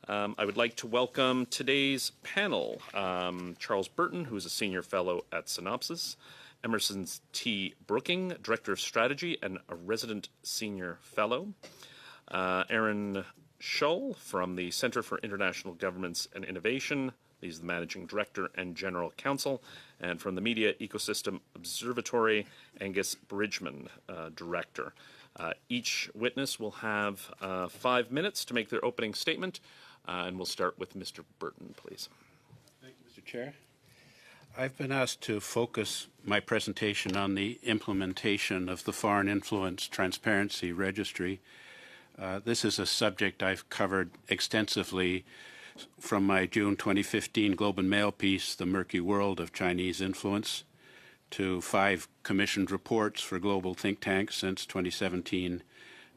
I would like to welcome today's panel, Charles Burton, who is a Senior Fellow at Synopsis, Emerson T. Brooking, Director of Strategy and a Resident Senior Fellow, Aaron Shull from the Center for International Governments and Innovation. He's the Managing Director and General Counsel. And from the Media Ecosystem Observatory, Angus Bridgman, Director. Each witness will have 5 minutes to make their opening statement. And we'll start with Mr. Burton, please. Thank you, Mr. Chair. I've been asked to focus my presentation on the implementation of the Foreign Influence Transparency Registry. This is a subject I've covered extensively from my June 2015 Globe and Mail piece, The Murky World of Chinese Influence, to 5 commissioned reports for global think tanks since 2017.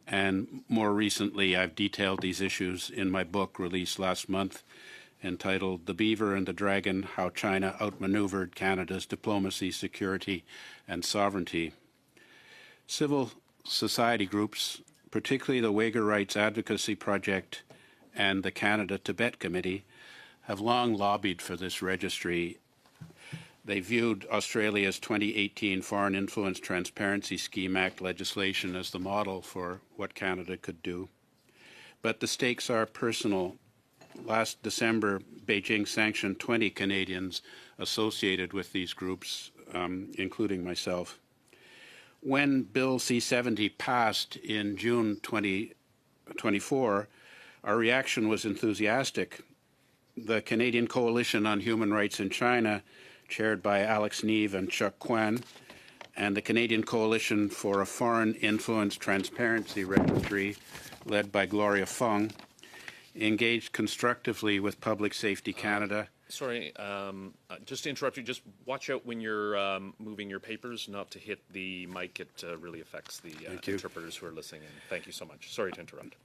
And more recently, I've detailed these issues in my book released last month entitled The Beaver and the Dragon, How China Outmaneuvered Canada's Diplomacy, Security, and Sovereignty. Civil society groups, particularly the Uyghur Rights Advocacy Project and the Canada-Tibet Committee, have long lobbied for this registry. They viewed Australia's 2018 Foreign Influence Transparency Scheme Act legislation as the model for what Canada could do. But the stakes are personal. Last December, Beijing sanctioned 20 Canadians associated with these groups, including myself. When Bill C-70 passed in June 2024, our reaction was enthusiastic. The Canadian Coalition on Human Rights in China, chaired by Alex Neve and Chuck Kwan, and the Canadian Coalition for a Foreign Influence Transparency Registry, led by Gloria Fung, engaged constructively with Public Safety Canada. Sorry, just to interrupt you, just watch out when you're moving your papers, not to hit the mic. It really affects the interpreters who are listening in. Thank you so much. Sorry to interrupt.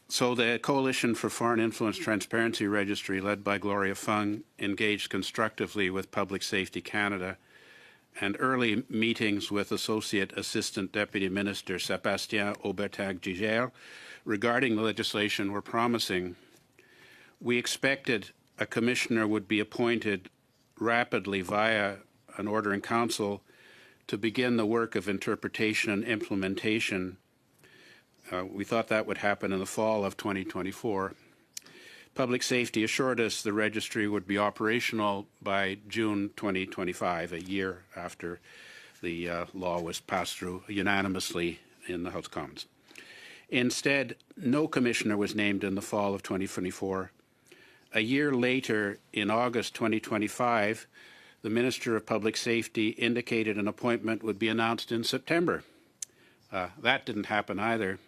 So the Coalition for Foreign Influence Transparency Registry, led by Gloria Fung, engaged constructively with Public Safety Canada, and early meetings with Associate Assistant Deputy Minister Sébastien Aubertin-Giguère regarding the legislation were promising. We expected a commissioner would be appointed rapidly via an order in council to begin the work of interpretation and implementation. We thought that would happen in the fall of 2024. Public Safety assured us the registry would be operational by June 2025, a year after the law was passed through unanimously in the House of Commons. Instead, no commissioner was named in the fall of 2024. A year later, in August 2025, the Minister of Public Safety indicated an appointment would be announced in September. That didn't happen either.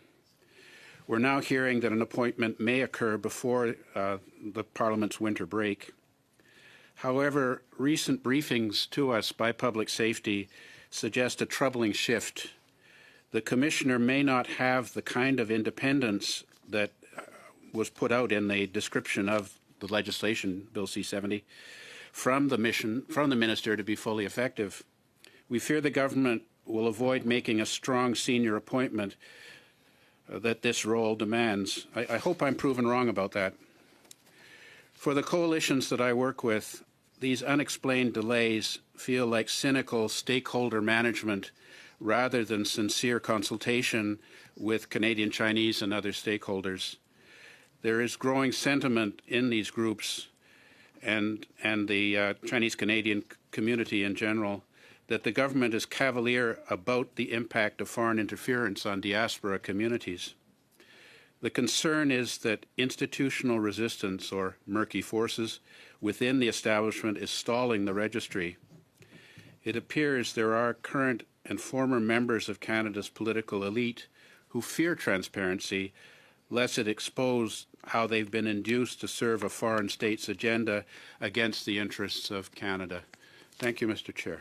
We're now hearing that an appointment may occur before the Parliament's winter break. However, recent briefings to us by Public Safety suggest a troubling shift. The Commissioner may not have the kind of independence that was put out in the description of the legislation, Bill C-70, from the Minister to be fully effective. We fear the government will avoid making a strong senior appointment that this role demands. I hope I'm proven wrong about that. For the coalitions that I work with, these unexplained delays feel like cynical stakeholder management rather than sincere consultation with Canadian Chinese and other stakeholders. There is growing sentiment in these groups and the Chinese Canadian community in general that the government is cavalier about the impact of foreign interference on diaspora communities. The concern is that institutional resistance, or murky forces, within the establishment is stalling the registry. It appears there are current and former members of Canada's political elite who fear transparency, lest it expose how they've been induced to serve a foreign state's agenda against the interests of Canada. Thank you, Mr. Chair.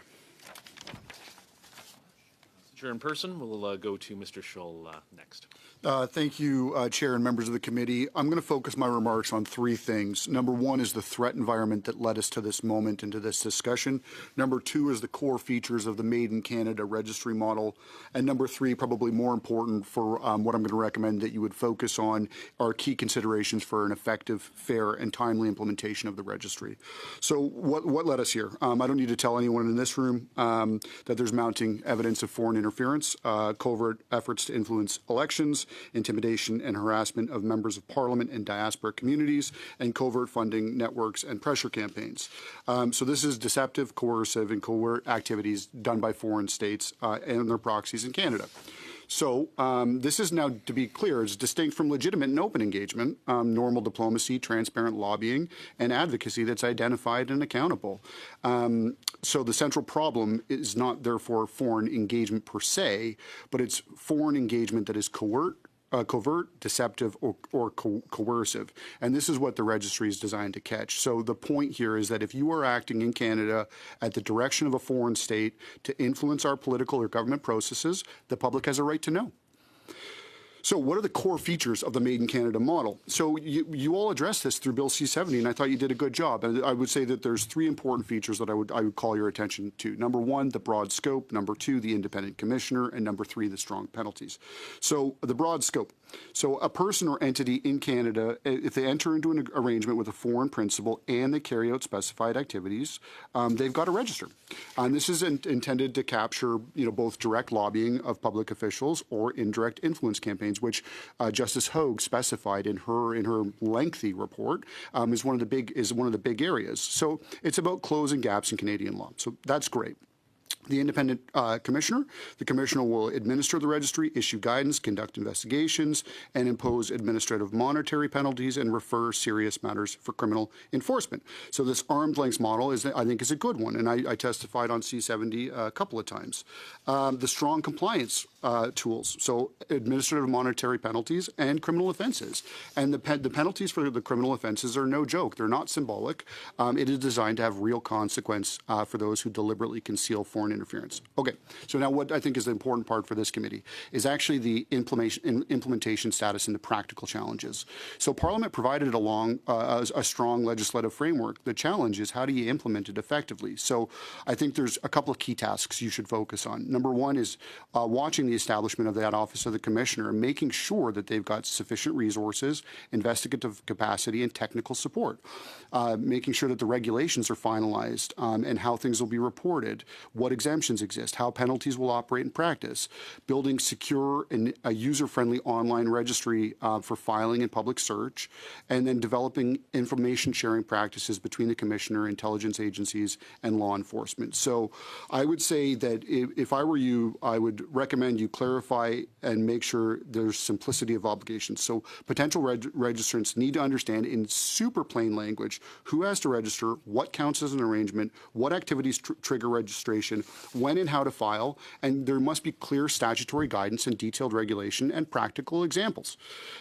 In person, we'll go to Mr. Shull next. Thank you, Chair and members of the committee. I'm going to focus my remarks on three things. Number one is the threat environment that led us to this moment and to this discussion. Number two is the core features of the Made in Canada registry model. And number three, probably more important for what I'm going to recommend that you would focus on, are key considerations for an effective, fair, and timely implementation of the registry. So what led us here? I don't need to tell anyone in this room that there's mounting evidence of foreign interference, covert efforts to influence elections, intimidation and harassment of members of parliament and diaspora communities, and covert funding networks and pressure campaigns. So this is deceptive, coercive, and covert activities done by foreign states and their proxies in Canada. So this is now, to be clear, is distinct from legitimate and open engagement, normal diplomacy, transparent lobbying, and advocacy that's identified and accountable. So the central problem is not, therefore, foreign engagement per se, but it's foreign engagement that is covert, deceptive, or coercive. And this is what the registry is designed to catch. So the point here is that if you are acting in Canada at the direction of a foreign state to influence our political or government processes, the public has a right to know. So what are the core features of the Made in Canada model? So you all addressed this through Bill C-70, and I thought you did a good job. And I would say that there's three important features that I would call your attention to. Number one, the broad scope. Number two, the independent commissioner. And number three, the strong penalties. So the broad scope. So a person or entity in Canada, if they enter into an arrangement with a foreign principal and they carry out specified activities, they've got to register. And this is intended to capture, both direct lobbying of public officials or indirect influence campaigns, which Justice Hogue specified in her lengthy report, is one of the big areas. So it's about closing gaps in Canadian law. So that's great. The independent commissioner. The commissioner will administer the registry, issue guidance, conduct investigations, and impose administrative monetary penalties and refer serious matters for criminal enforcement. So this arm's length model I think is a good one, and I testified on C-70 a couple of times. The strong compliance tools, so administrative monetary penalties and criminal offenses. And the penalties for the criminal offenses are no joke. They're not symbolic. It is designed to have real consequence for those who deliberately conceal foreign interference. Okay, so now what I think is the important part for this committee is actually the implementation status and the practical challenges. So Parliament provided a strong legislative framework. The challenge is how do you implement it effectively? So I think there's a couple of key tasks you should focus on. Number one is watching the establishment of that Office of the Commissioner and making sure that they've got sufficient resources, investigative capacity, and technical support. Making sure that the regulations are finalized and how things will be reported, what exemptions exist, how penalties will operate in practice, building secure and a user-friendly online registry for filing and public search, and then developing information sharing practices between the Commissioner, intelligence agencies, and law enforcement. So I would say that if I were you, I would recommend you clarify and make sure there's simplicity of obligations. So potential registrants need to understand in super plain language who has to register, what counts as an arrangement, what activities trigger registration, when and how to file, and there must be clear statutory guidance and detailed regulation and practical examples.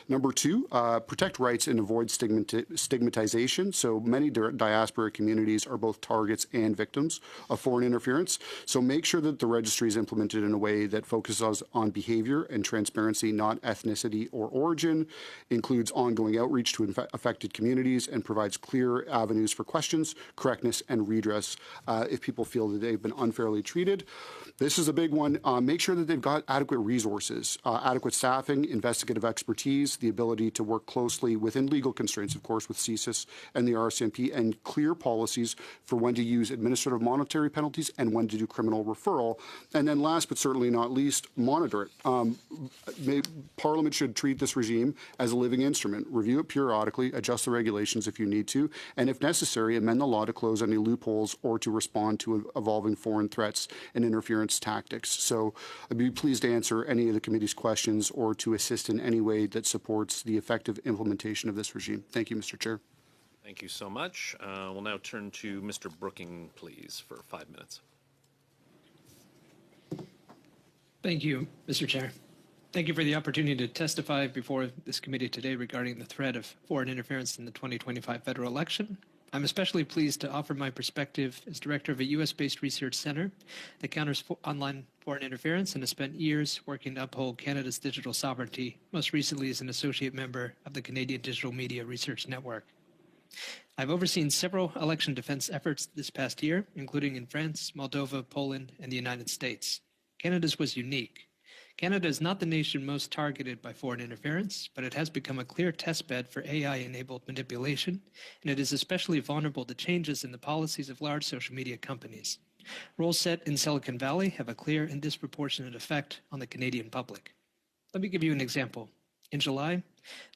Number two, protect rights and avoid stigmatization. So many diaspora communities are both targets and victims of foreign interference. So make sure that the registry is implemented in a way that focuses on behavior and transparency, not ethnicity or origin, includes ongoing outreach to affected communities, and provides clear avenues for questions, correctness, and redress if people feel that they've been unfairly treated. This is a big one. Make sure that they've got adequate resources, adequate staffing, investigative expertise, the ability to work closely within legal constraints, of course, with CSIS and the RCMP, and clear policies for when to use administrative monetary penalties and when to do criminal referral. And then last but certainly not least, monitor it. Parliament should treat this regime as a living instrument. Review it periodically, adjust the regulations if you need to, and if necessary, amend the law to close any loopholes or to respond to evolving foreign threats and interference tactics. So I'd be pleased to answer any of the committee's questions or to assist in any way that supports the effective implementation of this regime. Thank you, Mr. Chair. Thank you so much. We'll now turn to Mr. Brooking, please, for 5 minutes. Thank you, Mr. Chair. Thank you for the opportunity to testify before this committee today regarding the threat of foreign interference in the 2025 federal election. I'm especially pleased to offer my perspective as director of a U.S.-based research center that counters online foreign interference and has spent years working to uphold Canada's digital sovereignty, most recently as an associate member of the Canadian Digital Media Research Network. I've overseen several election defense efforts this past year, including in France, Moldova, Poland, and the United States. Canada's was unique. Canada is not the nation most targeted by foreign interference, but it has become a clear testbed for AI-enabled manipulation, and it is especially vulnerable to changes in the policies of large social media companies. Rules set in Silicon Valley have a clear and disproportionate effect on the Canadian public. Let me give you an example. In July,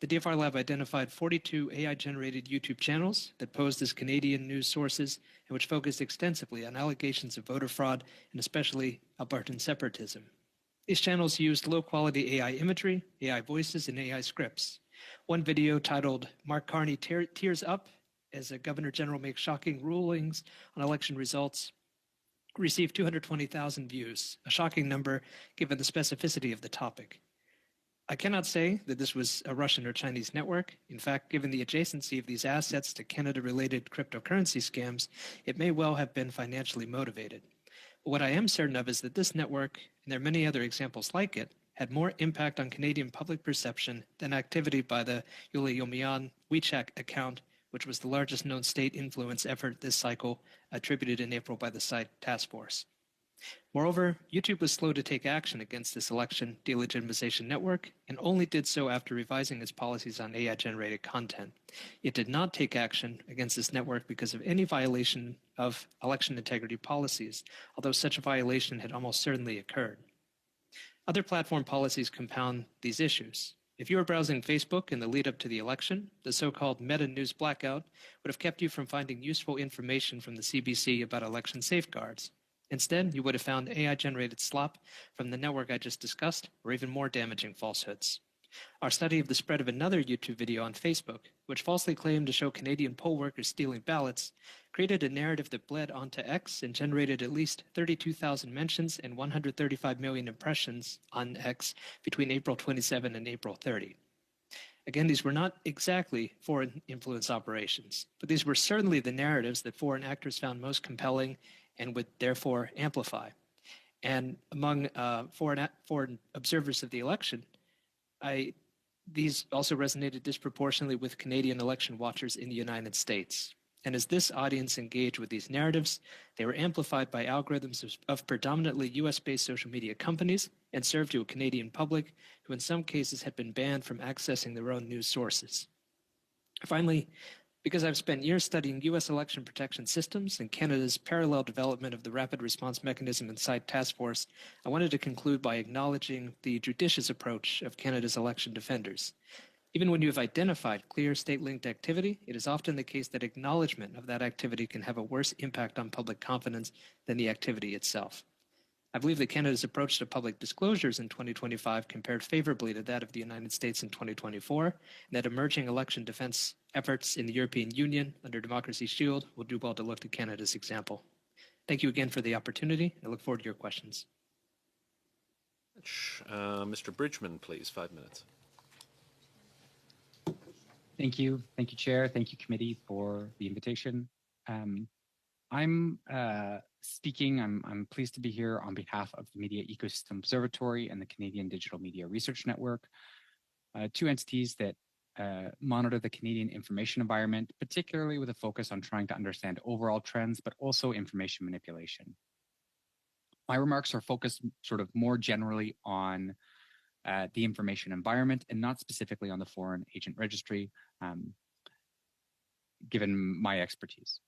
the DFR Lab identified 42 AI-generated YouTube channels that posed as Canadian news sources and which focused extensively on allegations of voter fraud and especially Albertan separatism. These channels used low-quality AI imagery, AI voices, and AI scripts. One video titled "Mark Carney Tears Up" as a Governor General makes shocking rulings on election results received 220,000 views, a shocking number given the specificity of the topic. I cannot say that this was a Russian or Chinese network. In fact, given the adjacency of these assets to Canada-related cryptocurrency scams, it may well have been financially motivated. But what I am certain of is that this network, and there are many other examples like it, had more impact on Canadian public perception than activity by the Yulia Yomian WeChat account, which was the largest known state influence effort this cycle, attributed in April by the site Task Force. Moreover, YouTube was slow to take action against this election delegitimization network and only did so after revising its policies on AI-generated content. It did not take action against this network because of any violation of election integrity policies, although such a violation had almost certainly occurred. Other platform policies compound these issues. If you were browsing Facebook in the lead up to the election, the so-called meta news blackout would have kept you from finding useful information from the CBC about election safeguards. Instead, you would have found AI-generated slop from the network I just discussed, or even more damaging falsehoods. Our study of the spread of another YouTube video on Facebook, which falsely claimed to show Canadian poll workers stealing ballots, created a narrative that bled onto X and generated at least 32,000 mentions and 135 million impressions on X between April 27 and April 30. Again, these were not exactly foreign influence operations, but these were certainly the narratives that foreign actors found most compelling and would therefore amplify. And among foreign observers of the election, these also resonated disproportionately with Canadian election watchers in the United States. And as this audience engaged with these narratives, they were amplified by algorithms of predominantly US-based social media companies and served to a Canadian public who in some cases had been banned from accessing their own news sources. Finally, because I've spent years studying U.S. election protection systems and Canada's parallel development of the rapid response mechanism inside Task Force, I wanted to conclude by acknowledging the judicious approach of Canada's election defenders. Even when you have identified clear state-linked activity, it is often the case that acknowledgement of that activity can have a worse impact on public confidence than the activity itself. I believe that Canada's approach to public disclosures in 2025 compared favorably to that of the United States in 2024, and that emerging election defense efforts in the European Union under Democracy Shield will do well to look to Canada's example. Thank you again for the opportunity. I look forward to your questions. Mr. Bridgman, please, 5 minutes. Thank you. Thank you, Chair. Thank you, Committee, for the invitation. I'm pleased to be here on behalf of the Media Ecosystem Observatory and the Canadian Digital Media Research Network, two entities that monitor the Canadian information environment, particularly with a focus on trying to understand overall trends, but also information manipulation. My remarks are focused sort of more generally on the information environment and not specifically on the Foreign Agent Registry, given my expertise.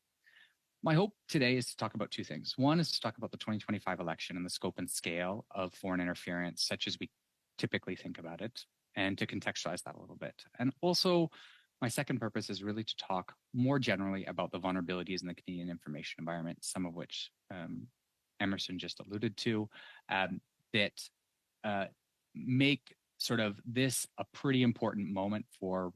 My hope today is to talk about two things. One is to talk about the 2025 election and the scope and scale of foreign interference, such as we typically think about it, and to contextualize that a little bit. And also, my second purpose is really to talk more generally about the vulnerabilities in the Canadian information environment, some of which Emerson just alluded to, that make sort of this a pretty important moment for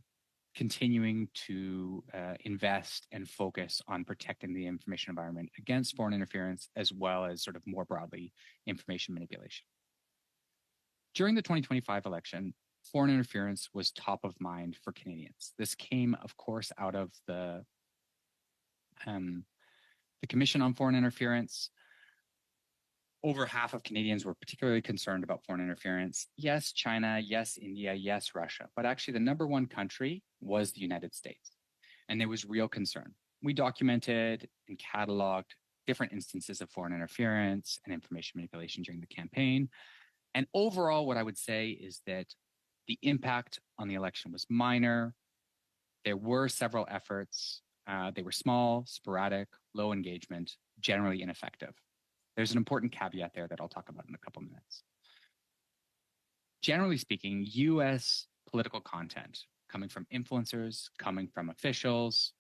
continuing to invest and focus on protecting the information environment against foreign interference, as well as sort of more broadly information manipulation. During the 2025 election, foreign interference was top of mind for Canadians. This came, of course, out of the The Commission on Foreign Interference, over half of Canadians were particularly concerned about foreign interference. Yes, China, yes, India, yes, Russia. But actually, the number one country was the United States. And there was real concern. We documented and cataloged different instances of foreign interference and information manipulation during the campaign. And overall, what I would say is that the impact on the election was minor. There were several efforts. They were small, sporadic, low engagement, generally ineffective. There's an important caveat there that I'll talk about in a couple minutes. Generally speaking, US political content coming from influencers, coming from officials,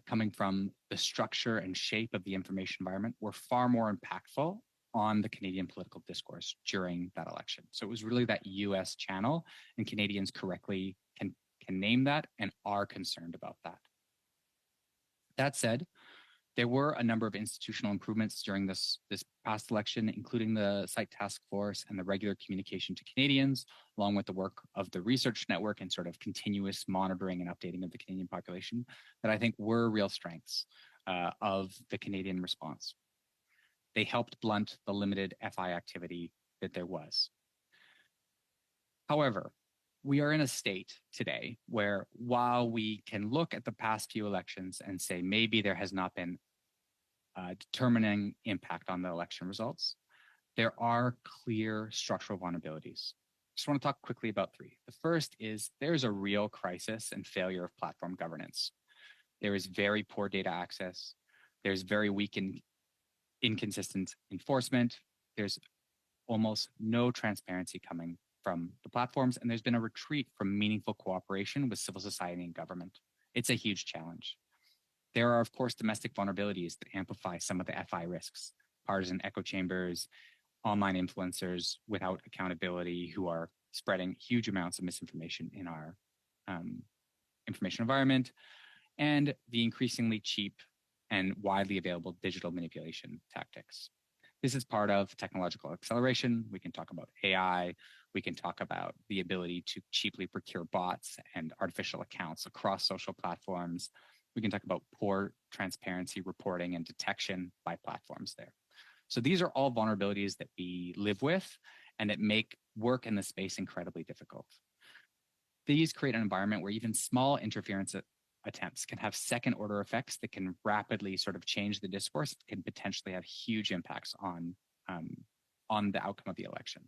coming from the structure and shape of the information environment were far more impactful on the Canadian political discourse during that election. So it was really that US channel, and Canadians correctly can name that and are concerned about that. That said, there were a number of institutional improvements during this past election, including the site task force and the regular communication to Canadians, along with the work of the research network and sort of continuous monitoring and updating of the Canadian population, that I think were real strengths of the Canadian response. They helped blunt the limited FI activity that there was. However, we are in a state today where while we can look at the past few elections and say maybe there has not been determining impact on the election results, there are clear structural vulnerabilities. Just want to talk quickly about three. The first is there's a real crisis and failure of platform governance. There is very poor data access. There's very weak and inconsistent enforcement. There's almost no transparency coming from the platforms, and there's been a retreat from meaningful cooperation with civil society and government. It's a huge challenge. There are, of course, domestic vulnerabilities that amplify some of the FI risks, partisan echo chambers, online influencers without accountability who are spreading huge amounts of misinformation in our information environment, and the increasingly cheap and widely available digital manipulation tactics. This is part of technological acceleration. We can talk about AI. We can talk about the ability to cheaply procure bots and artificial accounts across social platforms. We can talk about poor transparency reporting and detection by platforms there. So these are all vulnerabilities that we live with and that make work in the space incredibly difficult. These create an environment where even small interference attempts can have second order effects that can rapidly sort of change the discourse, can potentially have huge impacts on the outcome of the election.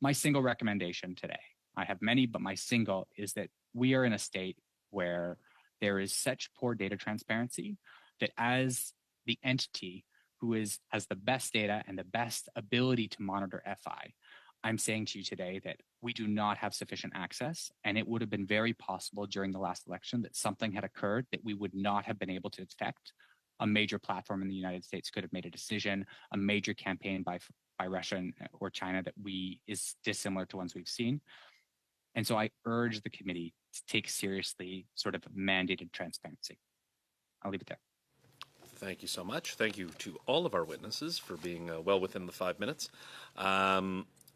My single recommendation today, I have many, but my single is that we are in a state where there is such poor data transparency that as the entity who has the best data and the best ability to monitor FI, I'm saying to you today that we do not have sufficient access, and it would have been very possible during the last election that something had occurred that we would not have been able to detect. A major platform in the United States could have made a decision, a major campaign by Russia or China that is dissimilar to ones we've seen. And so I urge the committee to take seriously sort of mandated transparency. I'll leave it there. Thank you so much. Thank you to all of our witnesses for being well within the 5 minutes.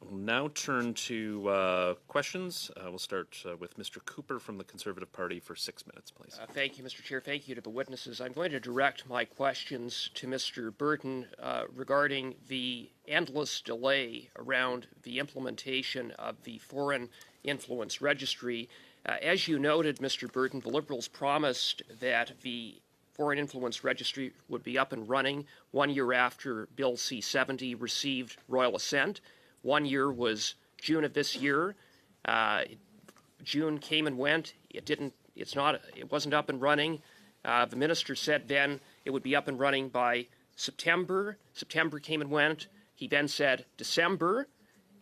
We'll now turn to questions. We'll start with Mr. Cooper from the Conservative Party for 6 minutes, please. Thank you, Mr. Chair. Thank you to the witnesses. I'm going to direct my questions to Mr. Burton regarding the endless delay around the implementation of the Foreign Influence Registry. As you noted, Mr. Burton, the Liberals promised that the Foreign Influence Registry would be up and running 1 year after Bill C-70 received royal assent. 1 year was June of this year. June came and went. It wasn't up and running. The minister said then it would be up and running by September. September came and went. He then said December,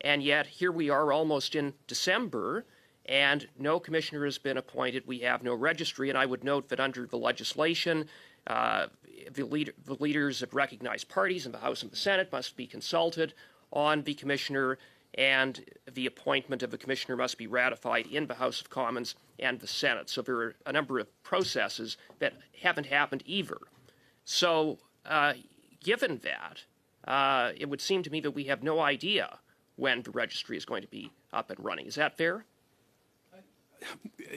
and yet here we are almost in December, and no commissioner has been appointed. We have no registry, and I would note that under the legislation, the leaders of recognized parties in the House and the Senate must be consulted on the commissioner, and the appointment of the commissioner must be ratified in the House of Commons and the Senate. So there are a number of processes that haven't happened either. So given that, it would seem to me that we have no idea when the registry is going to be up and running. Is that fair?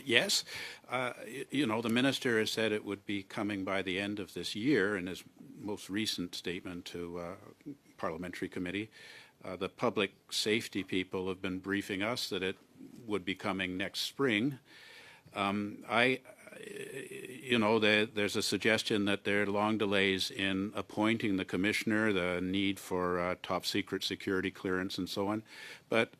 Yes. You know, the minister has said it would be coming by the end of this year in his most recent statement to parliamentary committee. The public safety people have been briefing us that it would be coming next spring. You know, there's a suggestion that there are long delays in appointing the commissioner, the need for top secret security clearance and so on. But,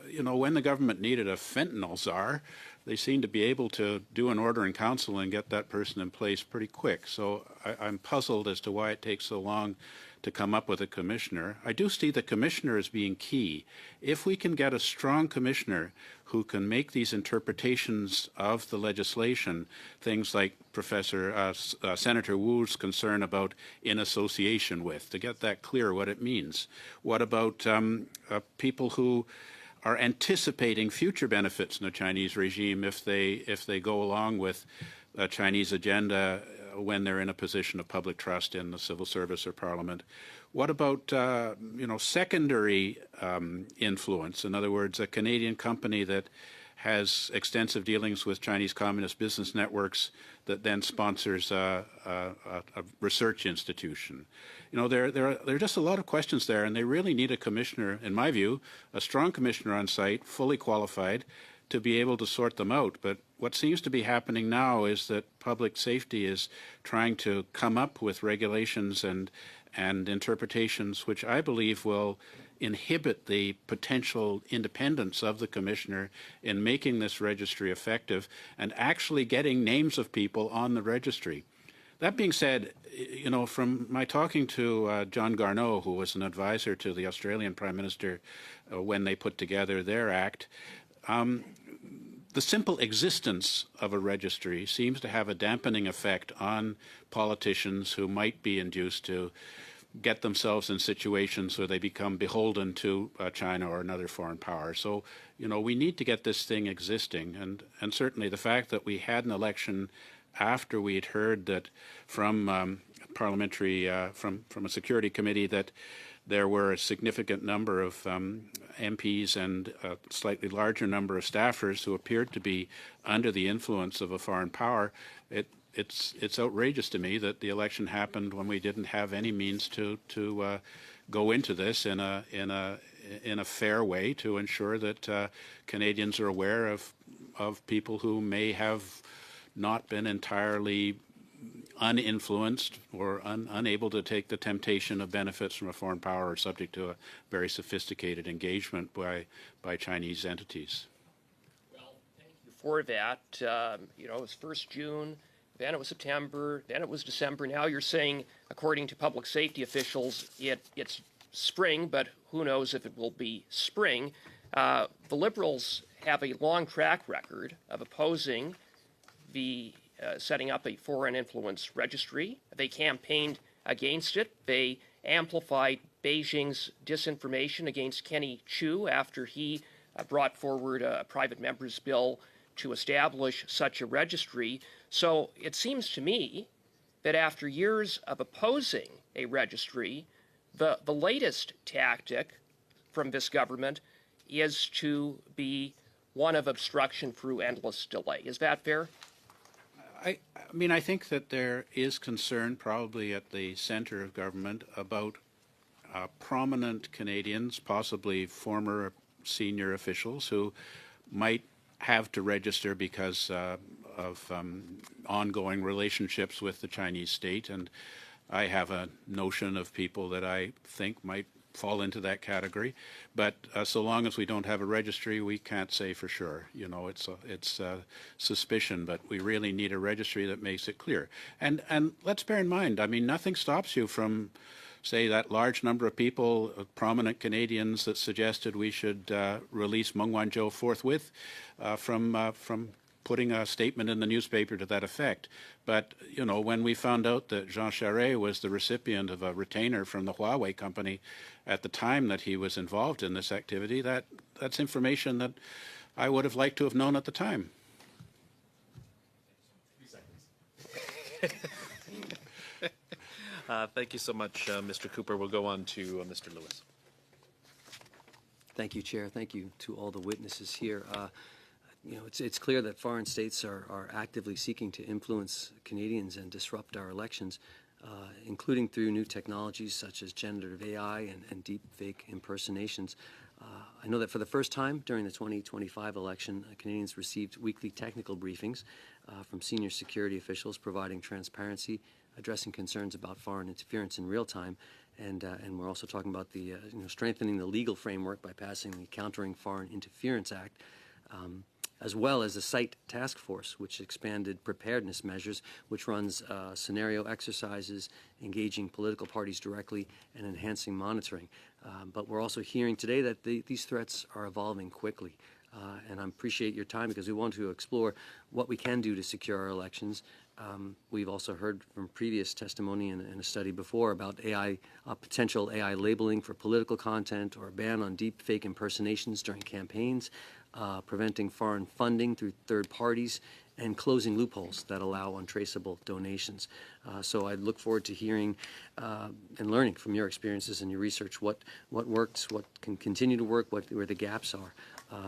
you know, when the government needed a fentanyl czar, they seem to be able to do an order in council and get that person in place pretty quick. So I'm puzzled as to why it takes so long to come up with a commissioner. I do see the commissioner as being key. If we can get a strong commissioner who can make these interpretations of the legislation, things like Senator Wu's concern about in association with, to get that clear what it means. What about people who are anticipating future benefits in the Chinese regime if they go along with a Chinese agenda when they're in a position of public trust in the civil service or parliament? What about you know, secondary influence? In other words, a Canadian company that has extensive dealings with Chinese communist business networks that then sponsors a research institution. You know, there are just a lot of questions there, and they really need a commissioner, in my view, a strong commissioner on site, fully qualified, to be able to sort them out. But what seems to be happening now is that public safety is trying to come up with regulations and interpretations which I believe will inhibit the potential independence of the commissioner in making this registry effective and actually getting names of people on the registry. That being said, you know, from my talking to John Garneau, who was an advisor to the Australian Prime Minister when they put together their act, the simple existence of a registry seems to have a dampening effect on politicians who might be induced to get themselves in situations where they become beholden to China or another foreign power. So, you know, we need to get this thing existing. And certainly the fact that we had an election after we had heard that from parliamentary, from a security committee, that there were a significant number of MPs and a slightly larger number of staffers who appeared to be under the influence of a foreign power. It's outrageous to me that the election happened when we didn't have any means to go into this in a fair way to ensure that Canadians are aware of people who may have not been entirely uninfluenced or unable to take the temptation of benefits from a foreign power or subject to a very sophisticated engagement by Chinese entities. Well, thank you for that. You know, it was first June, then it was September, then it was December. Now you're saying, according to public safety officials, it's spring, but who knows if it will be spring. The Liberals have a long track record of opposing the setting up a foreign influence registry. They campaigned against it. They amplified Beijing's disinformation against Kenny Chiu after he brought forward a private member's bill to establish such a registry. So it seems to me that after years of opposing a registry, the latest tactic from this government is to be one of obstruction through endless delay. Is that fair? I mean, I think that there is concern probably at the center of government about prominent Canadians, possibly former senior officials who might have to register because of ongoing relationships with the Chinese state. And I have a notion of people that I think might fall into that category. But so long as we don't have a registry, we can't say for sure. You know, it's suspicion, but we really need a registry that makes it clear. And let's bear in mind, I mean, nothing stops you from, say, that large number of people, prominent Canadians, that suggested we should release Meng Wanzhou forthwith from putting a statement in the newspaper to that effect. But, you know, when we found out that Jean Charest was the recipient of a retainer from the Huawei company at the time that he was involved in this activity, that's information that I would have liked to have known at the time. Thank you so much, Mr. Cooper. We'll go on to Mr. Lewis. Thank you, Chair. Thank you to all the witnesses here. it's clear that foreign states are actively seeking to influence Canadians and disrupt our elections, including through new technologies such as generative AI and deep fake impersonations. I know that for the first time during the 2025 election, Canadians received weekly technical briefings from senior security officials providing transparency, addressing concerns about foreign interference in real time, and we're also talking about the strengthening the legal framework by passing the Countering Foreign Interference Act, as well as the SITE task force, which expanded preparedness measures, which runs scenario exercises, engaging political parties directly, and enhancing monitoring. But we're also hearing today that these threats are evolving quickly. And I appreciate your time because we want to explore what we can do to secure our elections. We've also heard from previous testimony in a study before about AI, potential AI labeling for political content, or a ban on deep fake impersonations during campaigns, preventing foreign funding through third parties, and closing loopholes that allow untraceable donations. So I look forward to hearing and learning from your experiences and your research what works, what can continue to work, where the gaps are.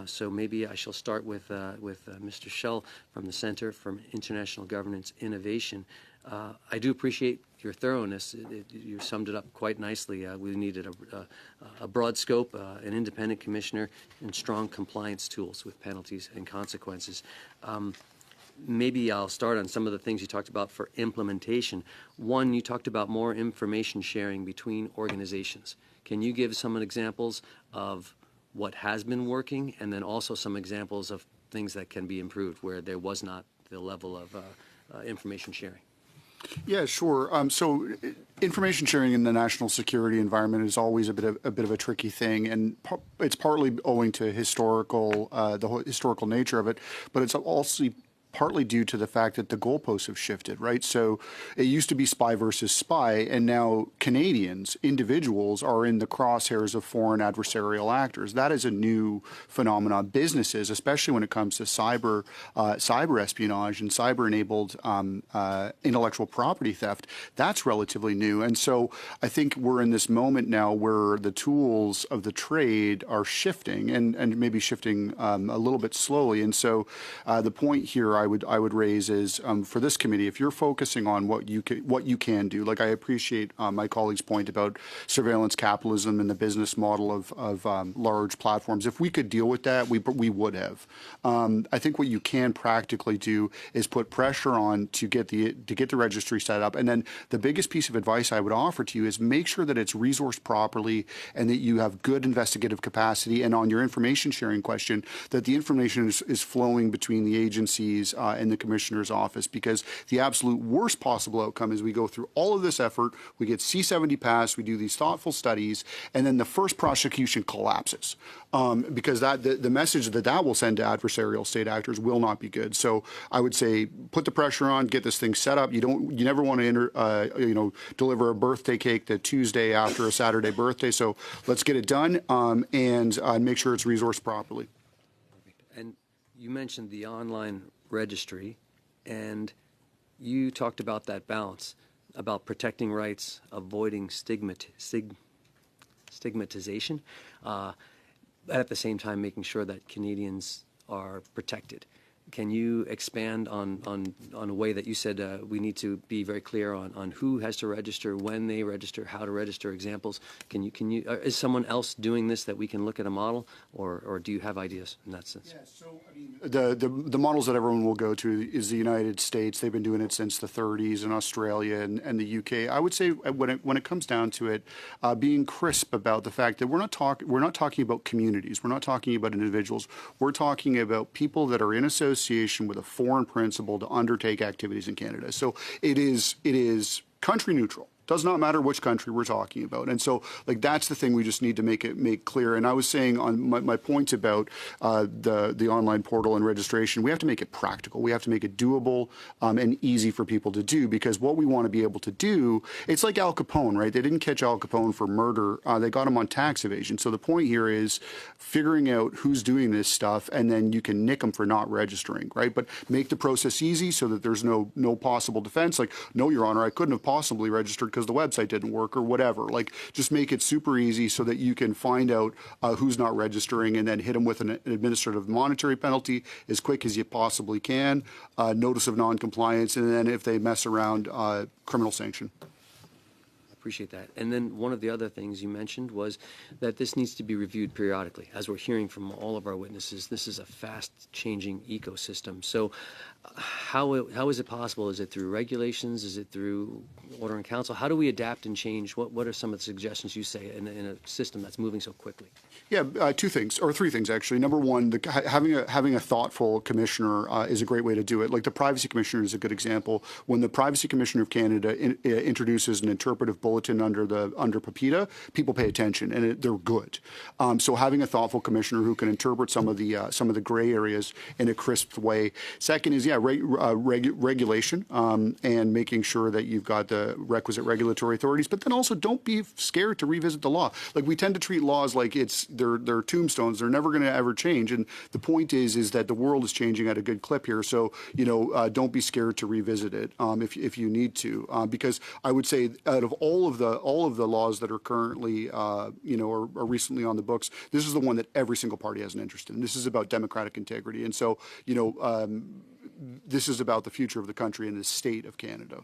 So maybe I shall start with Mr. Schell from the Center for International Governance Innovation. I do appreciate your thoroughness. You summed it up quite nicely. We needed a broad scope, an independent commissioner, and strong compliance tools with penalties and consequences. Maybe I'll start on some of the things you talked about for implementation. One, you talked about more information sharing between organizations. Can you give some examples of what has been working, and then also some examples of things that can be improved where there was not the level of information sharing? Yeah, sure. So information sharing in the national security environment is always a bit of a tricky thing, and it's partly owing to the historical nature of it, but it's also partly due to the fact that the goalposts have shifted, right? So it used to be spy versus spy, and now Canadians, individuals, are in the crosshairs of foreign adversarial actors. That is a new phenomenon. Businesses, especially when it comes to cyber espionage and cyber-enabled intellectual property theft, that's relatively new. And so I think we're in this moment now where the tools of the trade are shifting, and maybe shifting a little bit slowly. And so the point here I would raise is for this committee, if you're focusing on what you can do, like I appreciate my colleague's point about surveillance capitalism and the business model of large platforms. If we could deal with that, we would have. I think what you can practically do is put pressure on to get the registry set up, and then the biggest piece of advice I would offer to you is make sure that it's resourced properly and that you have good investigative capacity. And on your information sharing question, that the information is flowing between the agencies in the commissioner's office, because the absolute worst possible outcome is we go through all of this effort, we get C-70 passed, we do these thoughtful studies, and then the first prosecution collapses, because the message that will send to adversarial state actors will not be good. So I would say put the pressure on, get this thing set up. You never want to deliver a birthday cake the Tuesday after a Saturday birthday. So let's get it done and make sure it's resourced properly. And you mentioned the online registry, and you talked about that balance, about protecting rights, avoiding stigmatization, at the same time making sure that Canadians are protected. Can you expand on a way that you said we need to be very clear on who has to register, when they register, how to register, examples? Can you is someone else doing this that we can look at a model, or do you have ideas in that sense? Yeah, so I mean, the models that everyone will go to is the United States. They've been doing it since the 30s, and Australia and the UK. I would say when it comes down to it, being crisp about the fact that we're not talking about communities, we're not talking about individuals, we're talking about people that are in association with a foreign principal to undertake activities in Canada. So it is country neutral. Does not matter which country we're talking about. And so, like, that's the thing we just need to make clear. And I was saying on my points about the online portal and registration, we have to make it practical. We have to make it doable and easy for people to do, because what we want to be able to do, it's like Al Capone, right? They didn't catch Al Capone for murder. They got him on tax evasion. So the point here is figuring out who's doing this stuff, and then you can nick them for not registering, right? But make the process easy so that there's no possible defense. Like, no, Your Honor, I couldn't have possibly registered because the website didn't work or whatever. Like, just make it super easy so that you can find out who's not registering and then hit them with an administrative monetary penalty as quick as you possibly can, notice of non-compliance, and then if they mess around, criminal sanction. Appreciate that. And then one of the other things you mentioned was that this needs to be reviewed periodically. As we're hearing from all of our witnesses, this is a fast-changing ecosystem. So how is it possible? Is it through regulations? Is it through order in council? How do we adapt and change? What are some of the suggestions you say in a system that's moving so quickly? Yeah, two things, or three things actually. Number one, having a thoughtful commissioner is a great way to do it. Like the Privacy Commissioner is a good example. When the Privacy Commissioner of Canada introduces an interpretive bulletin under PAPITA, people pay attention and they're good. So having a thoughtful commissioner who can interpret some of the gray areas in a crisp way. Second is regulation and making sure that you've got the requisite regulatory authorities. But then also don't be scared to revisit the law. Like we tend to treat laws like they're tombstones. They're never going to ever change. And the point is that the world is changing at a good clip here. So don't be scared to revisit it if you need to. Because I would say out of all of the laws that are currently or recently on the books, this is the one that every single party has an interest in. This is about democratic integrity. And so this is about the future of the country and the state of Canada.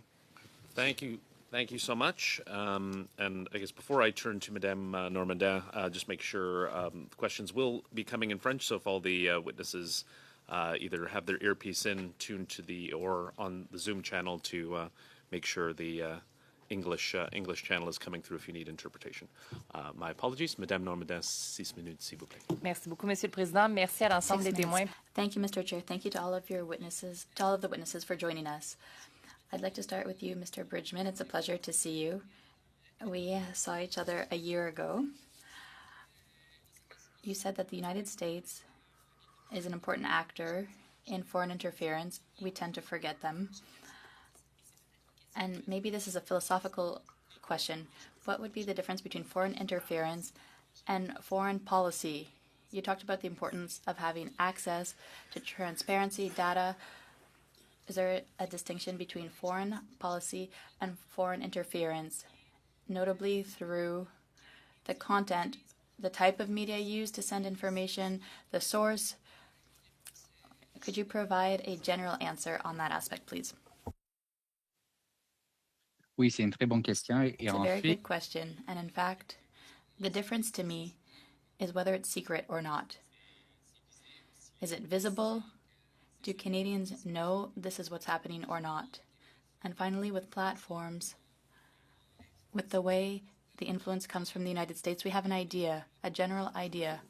Thank you. Thank you so much. And I guess before I turn to Madame Normandin, just make sure questions will be coming in French. So if all the witnesses either have their earpiece in, tuned to or on the Zoom channel to make sure the English channel is coming through if you need interpretation. My apologies. Madame Normandin, 6 minutes, s'il vous plaît. Merci beaucoup, Monsieur le Président. Merci à l'ensemble des témoins. Thank you, Mr. Chair. Thank you to all of the witnesses for joining us. I'd like to start with you, Mr. Bridgman. It's a pleasure to see you. We saw each other a year ago. You said that the United States is an important actor in foreign interference. We tend to forget them. And maybe this is a philosophical question. What would be the difference between foreign interference and foreign policy? You talked about the importance of having access to transparency, data. Is there a distinction between foreign policy and foreign interference, notably through the content, the type of media used to send information, the source? Could you provide a general answer on that aspect, please? Oui, c'est une très bonne question. It's a very good question. And in fact, the difference to me is whether it's secret or not. Is it visible? Do Canadians know this is what's happening or not? And finally, with platforms, with the way the influence comes from the United States, we have an idea, a general idea.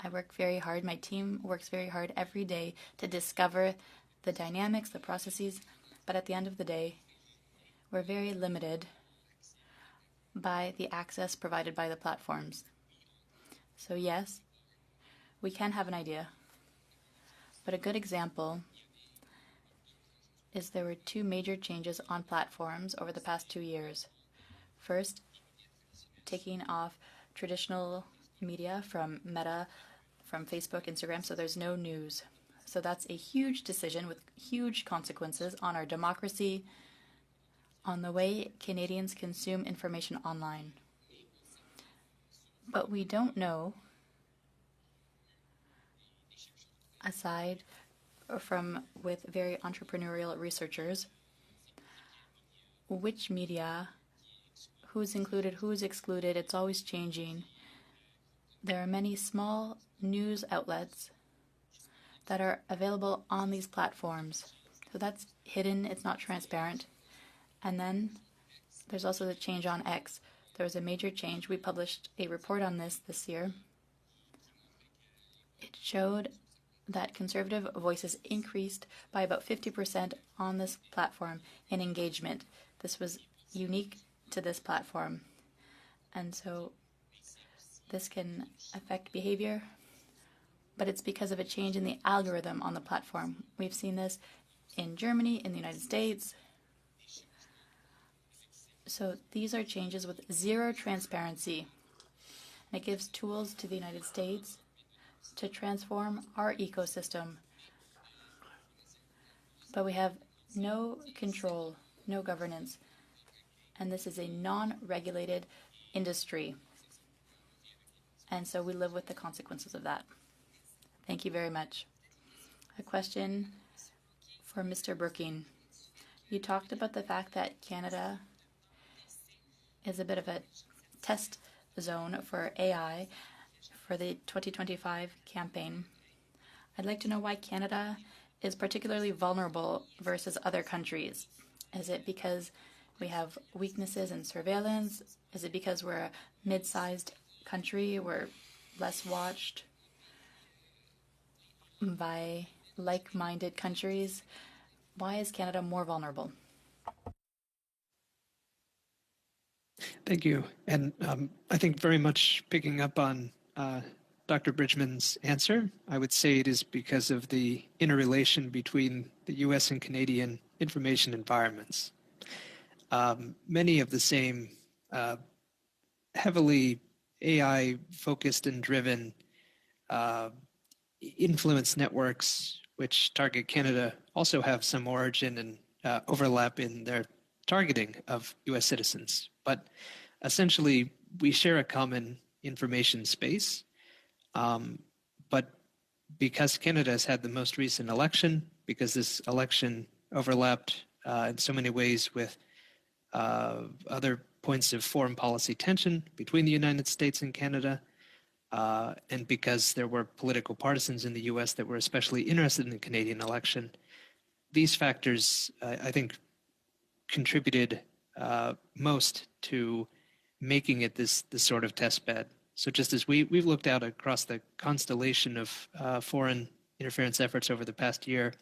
I work very hard, my team works very hard every day to discover the dynamics, the processes, but at the end of the day, we're very limited by the access provided by the platforms. So yes, we can have an idea. But a good example is there were two major changes on platforms over the past 2 years. First, taking off traditional media from Meta, from Facebook, Instagram, so there's no news. So that's a huge decision with huge consequences on our democracy, on the way Canadians consume information online. But we don't know, aside from with very entrepreneurial researchers, which media, who's included, who's excluded, it's always changing. There are many small news outlets that are available on these platforms. So that's hidden, it's not transparent. And then there's also the change on X. There was a major change. We published a report on this year. It showed that conservative voices increased by about 50% on this platform in engagement. This was unique to this platform. And so this can affect behavior, but it's because of a change in the algorithm on the platform. We've seen this in Germany, in the United States. So these are changes with zero transparency. And it gives tools to the United States to transform our ecosystem. But we have no control, no governance. and this is a non-regulated industry. And so we live with the consequences of that. Thank you very much. A question for Mr. Brookings. You talked about the fact that Canada is a bit of a test zone for AI for the 2025 campaign. I'd like to know why Canada is particularly vulnerable versus other countries. Is it because we have weaknesses in surveillance? Is it because we're a mid-sized country? We're less watched by like-minded countries? Why is Canada more vulnerable? Thank you. And I think very much picking up on Dr. Bridgman's answer, I would say it is because of the interrelation between the US and Canadian information environments. Many of the same heavily AI-focused and driven influence networks, which target Canada, also have some origin and overlap in their targeting of US citizens. But essentially, we share a common information space. But because Canada has had the most recent election, because this election overlapped in so many ways with other points of foreign policy tension between the United States and Canada, and because there were political partisans in the US that were especially interested in the Canadian election, these factors, I think, contributed most to making it this sort of test bed. So just as we've looked out across the constellation of foreign interference efforts over the past year,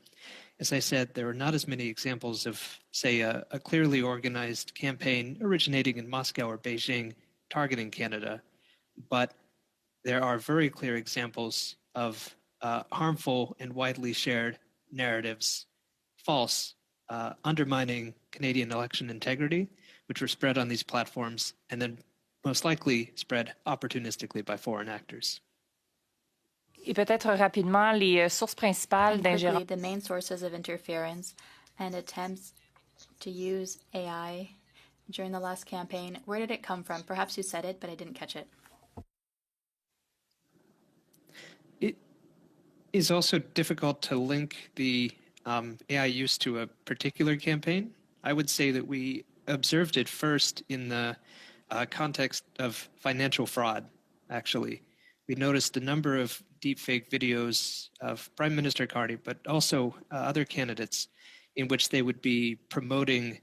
as I said, there are not as many examples of, say, a clearly organized campaign originating in Moscow or Beijing targeting Canada, but there are very clear examples of harmful and widely shared narratives, false, undermining Canadian election integrity, which were spread on these platforms and then most likely spread opportunistically by foreign actors. Et peut-être rapidement, les sources principales d'ingérence. The main sources of interference and attempts to use AI during the last campaign, where did it come from? Perhaps you said it, but I didn't catch it. It is also difficult to link the AI use to a particular campaign. I would say that we observed it first in the context of financial fraud, actually. We noticed a number of deepfake videos of Prime Minister Carney, but also other candidates, in which they would be promoting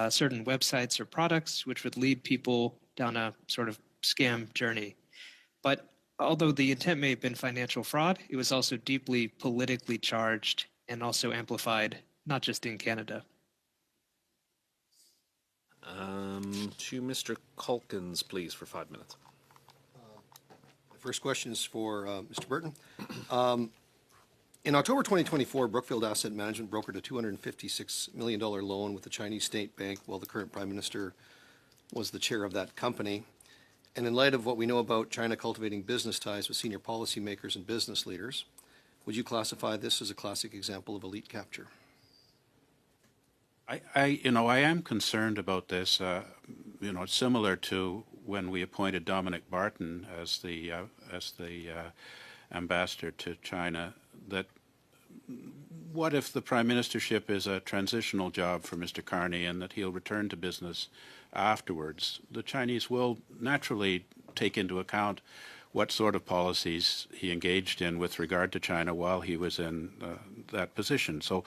certain websites or products, which would lead people down a sort of scam journey. But although the intent may have been financial fraud, it was also deeply politically charged and also amplified, not just in Canada. To Mr. Calkins, please, for 5 minutes. The first question is for Mr. Burton. In October 2024, Brookfield Asset Management brokered a $256 million loan with the Chinese State Bank while the current Prime Minister was the chair of that company. And in light of what we know about China cultivating business ties with senior policymakers and business leaders, would you classify this as a classic example of elite capture? I am concerned about this. Similar to when we appointed Dominic Barton as the ambassador to China. That what if the prime ministership is a transitional job for Mr. Carney, and that he'll return to business afterwards? The Chinese will naturally take into account what sort of policies he engaged in with regard to China while he was in that position. So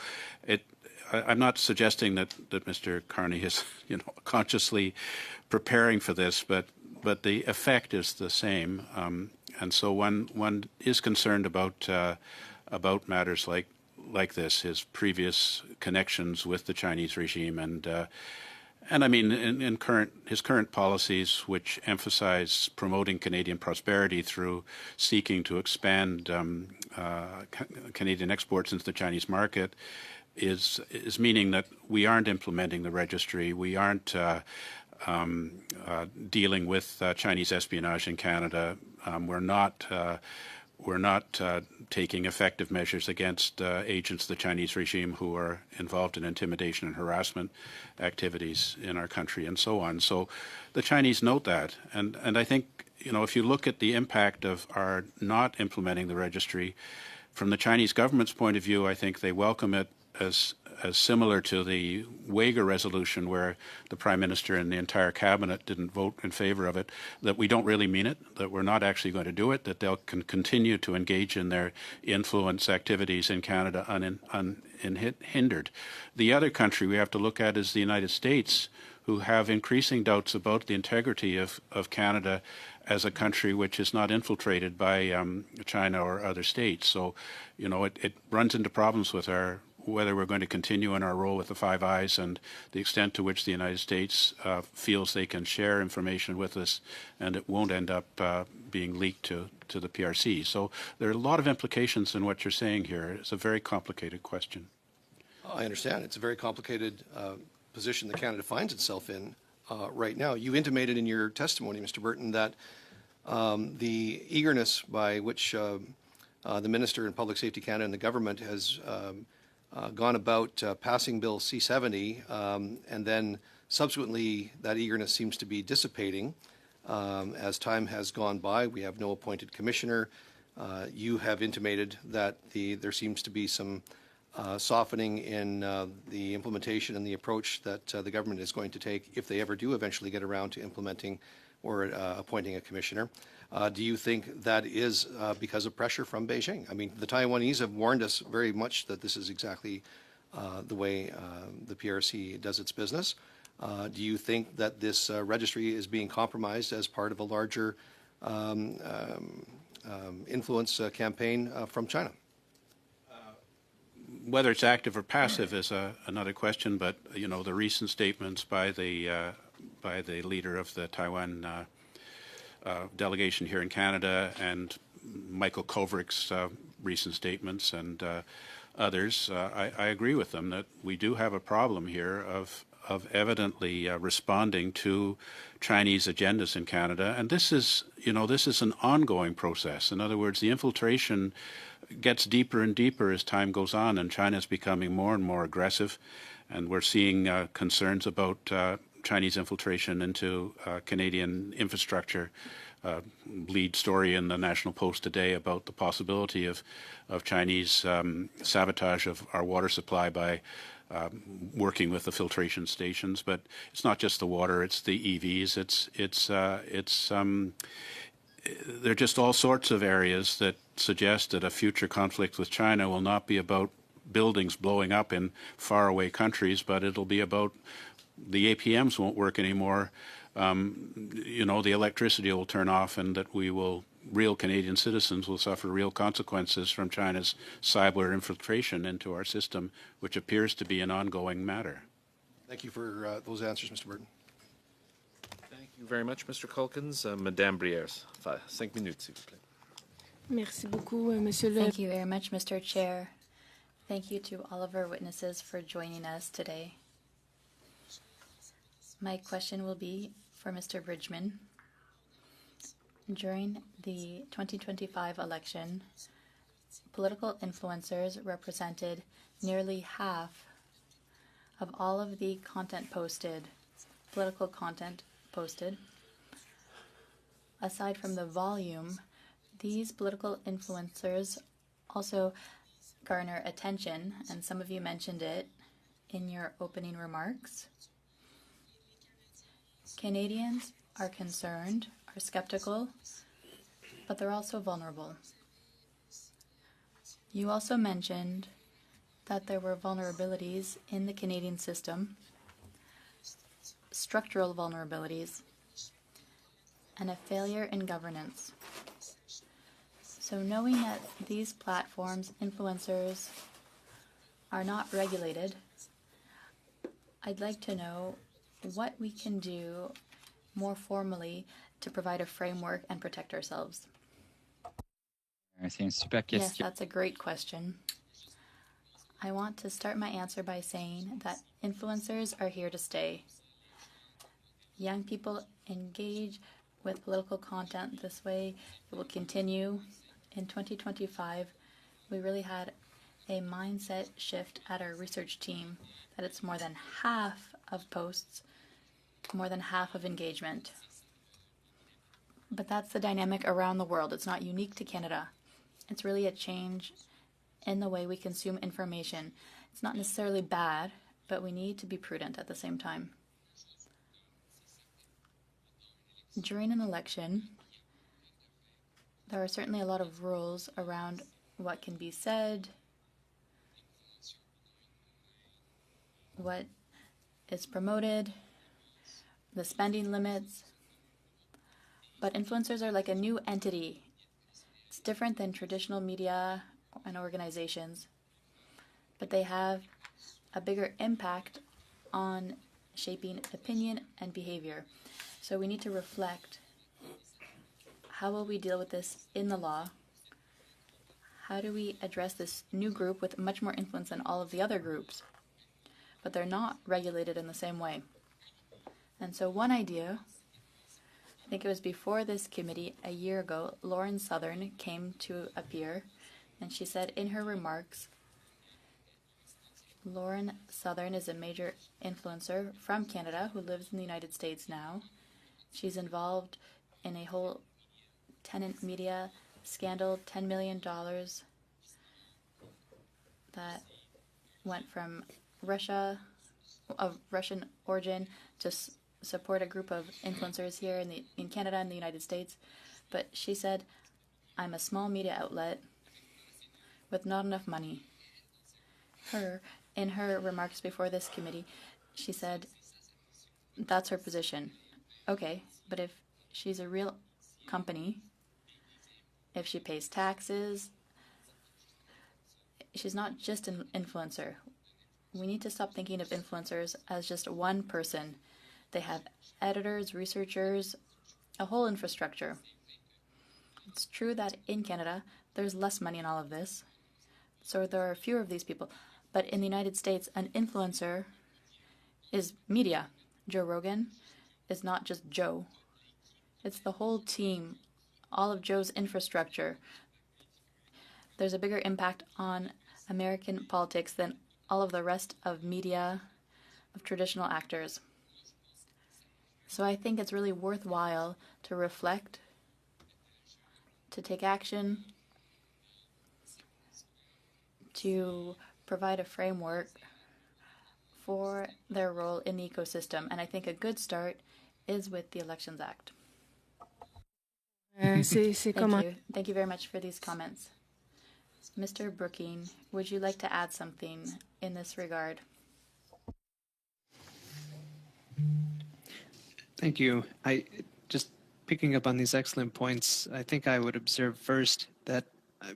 I'm not suggesting that Mr. Carney is, consciously preparing for this, but the effect is the same, and so one is concerned about matters like this, his previous connections with the Chinese regime, and I mean his current policies, which emphasize promoting Canadian prosperity through seeking to expand Canadian exports into the Chinese market, is meaning that we aren't implementing the registry, we aren't dealing with Chinese espionage in Canada, we're we're not taking effective measures against agents of the Chinese regime who are involved in intimidation and harassment activities in our country and so on. So the Chinese note that. And I think, if you look at the impact of our not implementing the registry, from the Chinese government's point of view, I think they welcome it as similar to the Uyghur resolution, where the Prime Minister and the entire cabinet didn't vote in favor of it, that we don't really mean it, that we're not actually going to do it, that they'll continue to engage in their influence activities in Canada unhindered. The other country we have to look at is the United States, who have increasing doubts about the integrity of Canada as a country which is not infiltrated by China or other states. So, it runs into problems with whether we're going to continue in our role with the Five Eyes and the extent to which the United States feels they can share information with us, and it won't end up being leaked to the PRC. So there are a lot of implications in what you're saying here. It's a very complicated question. I understand. It's a very complicated position that Canada finds itself in right now. You intimated in your testimony, Mr. Burton, that the eagerness by which the Minister in Public Safety Canada and the government has gone about passing Bill C-70, and then subsequently that eagerness seems to be dissipating as time has gone by. We have no appointed commissioner. You have intimated that there seems to be some softening in the implementation and the approach that the government is going to take if they ever do eventually get around to implementing or appointing a commissioner. Do you think that is because of pressure from Beijing? I mean, the Taiwanese have warned us very much that this is exactly the way the PRC does its business. Do you think that this registry is being compromised as part of a larger influence campaign from China? Whether it's active or passive is another question, but the recent statements by the leader of the Taiwan delegation here in Canada, and Michael Kovrick's recent statements, and others, I agree with them that we do have a problem here of evidently responding to Chinese agendas in Canada, and this is an ongoing process. In other words, the infiltration gets deeper and deeper as time goes on, and China is becoming more and more aggressive, and we're seeing concerns about Chinese infiltration into Canadian infrastructure. Lead story in the National Post today about the possibility of Chinese sabotage of our water supply by working with the filtration stations. But it's not just the water; it's the EVs. There are just all sorts of areas that suggest that a future conflict with China will not be about buildings blowing up in faraway countries, but it'll be about the APMs won't work anymore. The electricity will turn off, and that real Canadian citizens will suffer real consequences from China's cyber infiltration into our system, which appears to be an ongoing matter. Thank you for those answers, Mr. Burton. Thank you very much, Mr. Culkins. Madame Brières, 5 minutes, s'il vous plaît. Merci beaucoup, Monsieur le... Thank you very much, Mr. Chair. Thank you to all of our witnesses for joining us today. My question will be for Mr. Bridgman. During the 2025 election, political influencers represented nearly half of all of the political content posted. Aside from the volume, these political influencers also garner attention, and some of you mentioned it in your opening remarks. Canadians are concerned, are skeptical, but they're also vulnerable. You also mentioned that there were vulnerabilities in the Canadian system, structural vulnerabilities, and a failure in governance. So knowing that these platforms, influencers, are not regulated, I'd like to know what we can do more formally to provide a framework and protect ourselves. Yes, that's a great question. I want to start my answer by saying that influencers are here to stay. Young people engage with political content this way. It will continue. In 2025, we really had a mindset shift at our research team that it's more than half of posts, more than half of engagement. But that's the dynamic around the world. It's not unique to Canada. It's really a change in the way we consume information. It's not necessarily bad, but we need to be prudent at the same time. During an election, there are certainly a lot of rules around what can be said, what is promoted, the spending limits. But influencers are like a new entity. It's different than traditional media and organizations, but they have a bigger impact on shaping opinion and behavior. So we need to reflect, how will we deal with this in the law? How do we address this new group with much more influence than all of the other groups? But they're not regulated in the same way. And so one idea, I think it was before this committee a year ago, Lauren Southern came to appear, and she said in her remarks, Lauren Southern is a major influencer from Canada who lives in the United States now. She's involved in a whole tenant media scandal, $10 million that went from Russia, of Russian origin, to support a group of influencers here in Canada and the United States. But she said, I'm a small media outlet with not enough money. In her remarks before this committee, she said that's her position. Okay, but if she's a real company, if she pays taxes, she's not just an influencer. We need to stop thinking of influencers as just one person. They have editors, researchers, a whole infrastructure. It's true that in Canada, there's less money in all of this, so there are fewer of these people. But in the United States, an influencer is media. Joe Rogan is not just Joe. It's the whole team, all of Joe's infrastructure. There's a bigger impact on American politics than all of the rest of media, of traditional actors. So I think it's really worthwhile to reflect, to take action, to provide a framework for their role in the ecosystem. And I think a good start is with the Elections Act. Thank you. Thank you very much for these comments. Mr. Brooking, would you like to add something in this regard? Thank you. Just picking up on these excellent points, I think I would observe first that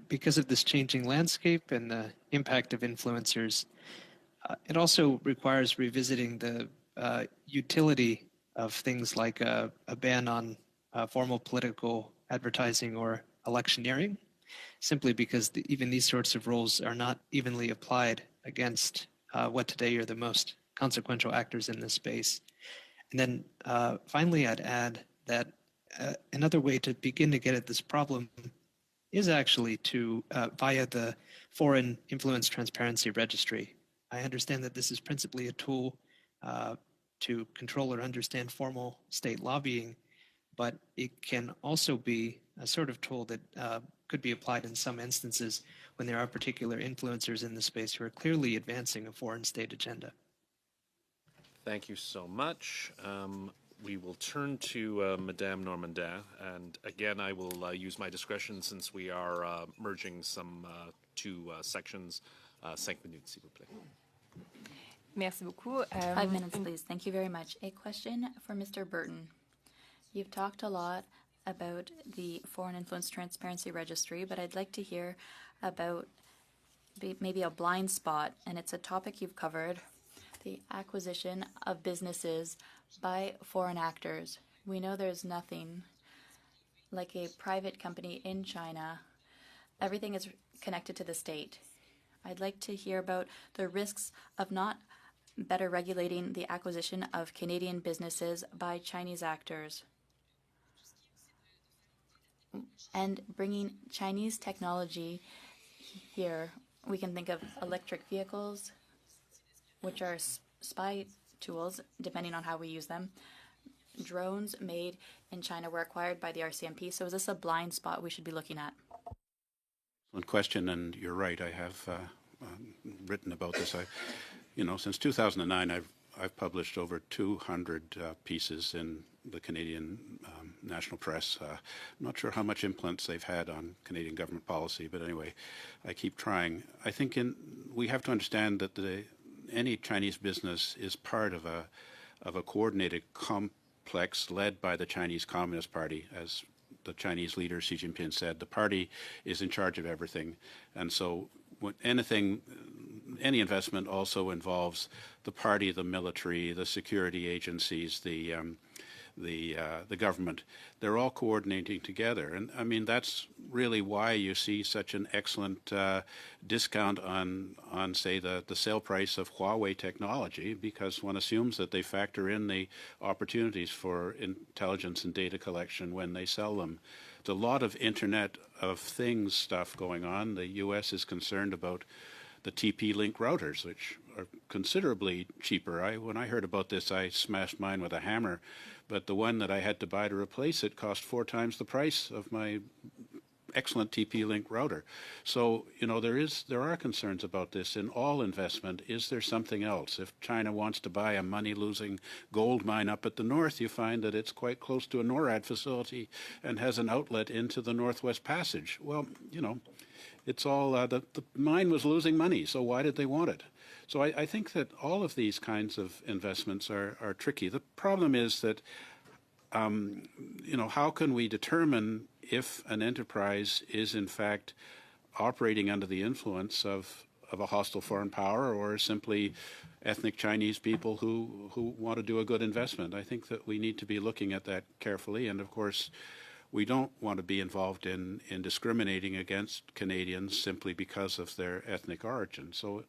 because of this changing landscape and the impact of influencers, it also requires revisiting the utility of things like a ban on formal political advertising or electioneering, simply because even these sorts of rules are not evenly applied against what today are the most consequential actors in this space. And then finally, I'd add that another way to begin to get at this problem is actually to via the Foreign Influence Transparency Registry. I understand that this is principally a tool to control or understand formal state lobbying, but it can also be a sort of tool that could be applied in some instances when there are particular influencers in the space who are clearly advancing a foreign state agenda. Thank you so much. We will turn to Madame Normandin, and again, I will use my discretion since we are merging some two sections. 5 minutes, s'il vous plaît. Merci beaucoup. 5 minutes, please. Thank you very much. A question for Mr. Burton. You've talked a lot about the Foreign Influence Transparency Registry, but I'd like to hear about maybe a blind spot, and it's a topic you've covered, the acquisition of businesses by foreign actors. We know there's nothing like a private company in China. Everything is connected to the state. I'd like to hear about the risks of not better regulating the acquisition of Canadian businesses by Chinese actors. and bringing Chinese technology here. We can think of electric vehicles, which are spy tools, depending on how we use them. Drones made in China were acquired by the RCMP. So is this a blind spot we should be looking at? One question, and you're right. I have written about this. Since 2009, I've published over 200 pieces in the Canadian national press. I'm not sure how much influence they've had on Canadian government policy, but anyway, I keep trying. I think we have to understand that any Chinese business is part of a coordinated complex led by the Chinese Communist Party. As the Chinese leader Xi Jinping said, the party is in charge of everything, and so any investment also involves the party, the military, the security agencies, the government. They're all coordinating together, and I mean that's really why you see such an excellent discount on say the sale price of Huawei technology, because one assumes that they factor in the opportunities for intelligence and data collection when they sell them. There's a lot of Internet of Things stuff going on. The U.S. is concerned about the TP-Link routers, which are considerably cheaper. When I heard about this, I smashed mine with a hammer, but the one that I had to buy to replace it cost 4 times the price of my excellent TP-Link router. So, there are concerns about this in all investment. Is there something else? If China wants to buy a money-losing gold mine up at the north, you find that it's quite close to a NORAD facility and has an outlet into the Northwest Passage. Well, it's all, the mine was losing money, so why did they want it? So I think that all of these kinds of investments are tricky. The problem is that, how can we determine if an enterprise is in fact operating under the influence of a hostile foreign power or simply ethnic Chinese people who want to do a good investment? I think that we need to be looking at that carefully, and of course we don't want to be involved in discriminating against Canadians simply because of their ethnic origin. So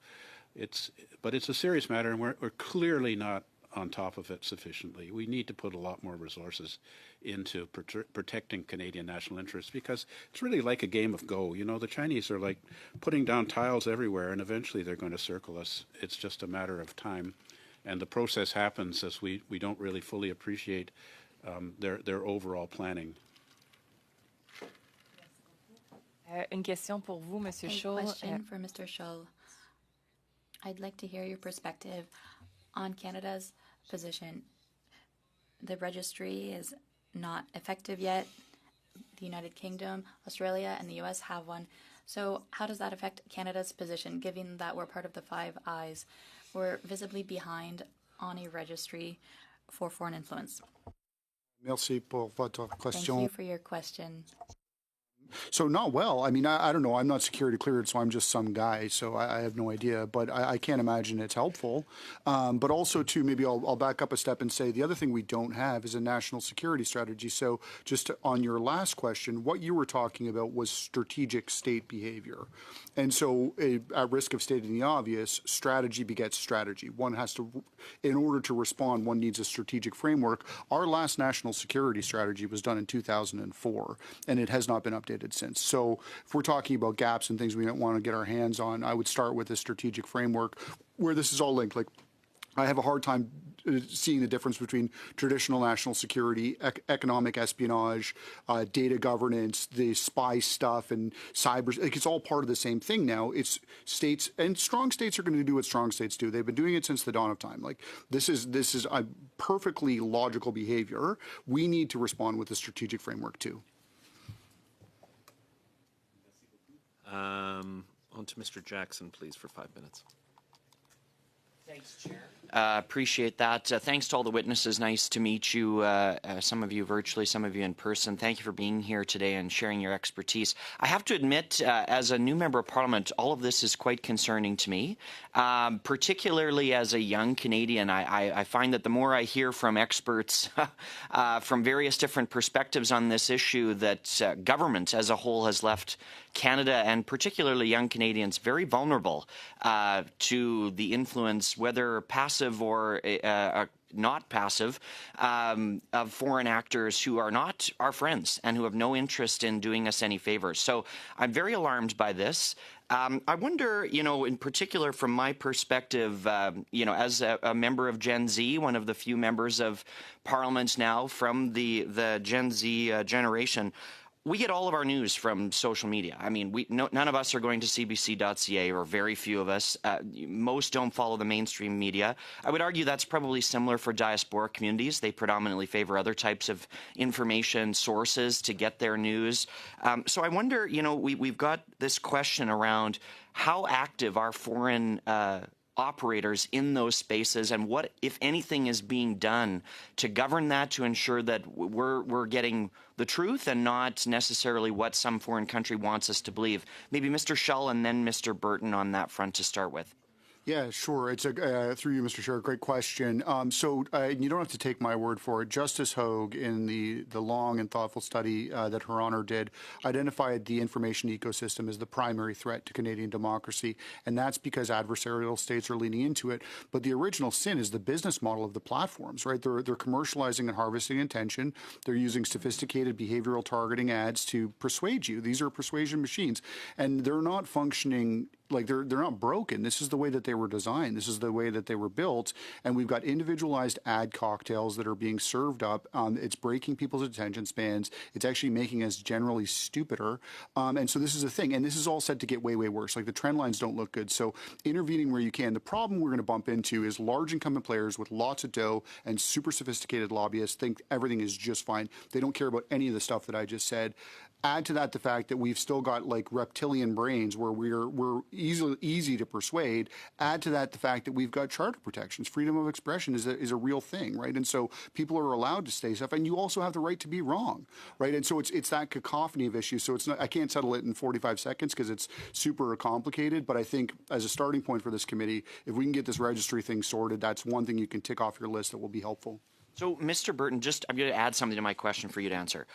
it's a serious matter, and we're clearly not on top of it sufficiently. We need to put a lot more resources into protecting Canadian national interests, because it's really like a game of Go. The Chinese are like putting down tiles everywhere, and eventually they're going to circle us. It's just a matter of time. And the process happens as we don't really fully appreciate their overall planning. Une question pour vous, Monsieur Scholl. A question for Mr. Scholl. I'd like to hear your perspective on Canada's position. The registry is not effective yet. The United Kingdom, Australia, and the U.S. have one. So how does that affect Canada's position, given that we're part of the Five Eyes? We're visibly behind on a registry for foreign influence. Merci pour votre question. Thank you for your question. So not well. I mean, I don't know. I'm not security cleared, so I'm just some guy. So I have no idea. But I can't imagine it's helpful. But also, too, maybe I'll back up a step and say the other thing we don't have is a national security strategy. So just on your last question, what you were talking about was strategic state behavior. And so at risk of stating the obvious, strategy begets strategy. One has to, in order to respond, one needs a strategic framework. Our last national security strategy was done in 2004, and it has not been updated since. So if we're talking about gaps and things we don't want to get our hands on, I would start with a strategic framework where this is all linked. Like, I have a hard time seeing the difference between traditional national security, economic espionage, data governance, the spy stuff, and cyber. Like, it's all part of the same thing now. It's states, and strong states are going to do what strong states do. They've been doing it since the dawn of time. Like, this is a perfectly logical behavior. We need to respond with a strategic framework too. On to Mr. Jackson, please, for 5 minutes. Thanks, Chair. Appreciate that. Thanks to all the witnesses. Nice to meet you, some of you virtually, some of you in person. Thank you for being here today and sharing your expertise. I have to admit, as a new member of Parliament, all of this is quite concerning to me, particularly as a young Canadian. I find that the more I hear from experts from various different perspectives on this issue, that government as a whole has left Canada, and particularly young Canadians, very vulnerable to the influence, whether passive passive or not passive of foreign actors who are not our friends and who have no interest in doing us any favors. So I'm very alarmed by this. I wonder, in particular from my perspective, as a member of Gen Z, one of the few members of Parliament now from the Gen Z generation, we get all of our news from social media. I mean, none of us are going to CBC.ca, or very few of us. Most don't follow the mainstream media. I would argue that's probably similar for diasporic communities. They predominantly favor other types of information sources to get their news. So I wonder, we've got this question around how active are foreign operators in those spaces, and what, if anything, is being done to govern that, to ensure that we're getting the truth and not necessarily what some foreign country wants us to believe. Maybe Mr. Shull and then Mr. Burton on that front to start with. Yeah, sure. It's through you, Mr. Chair. Great question. So you don't have to take my word for it. Justice Hogue, in the long and thoughtful study that Her Honor did, identified the information ecosystem as the primary threat to Canadian democracy, and that's because adversarial states are leaning into it. But the original sin is the business model of the platforms, right? They're commercializing and harvesting attention. They're using sophisticated behavioral targeting ads to persuade you. These are persuasion machines, and they're not functioning like they're not broken. This is the way that they were designed. This is the way that they were built. And we've got individualized ad cocktails that are being served up. It's breaking people's attention spans. It's actually making us generally stupider. And so this is a thing. And this is all set to get way, way worse. Like, the trend lines don't look good. So intervening where you can. The problem we're going to bump into is large incumbent players with lots of dough and super sophisticated lobbyists think everything is just fine. They don't care about any of the stuff that I just said. Add to that the fact that we've still got like reptilian brains where we're easy to persuade. Add to that the fact that we've got charter protections. Freedom of expression is a real thing, right? And so people are allowed to say stuff, and you also have the right to be wrong, right? And so it's that cacophony of issues. So it's not, I can't settle it in 45 seconds because it's super complicated. But I think as a starting point for this committee, if we can get this registry thing sorted, that's one thing you can tick off your list that will be helpful. So, Mr. Burton, I'm going to add something to my question for you to answer.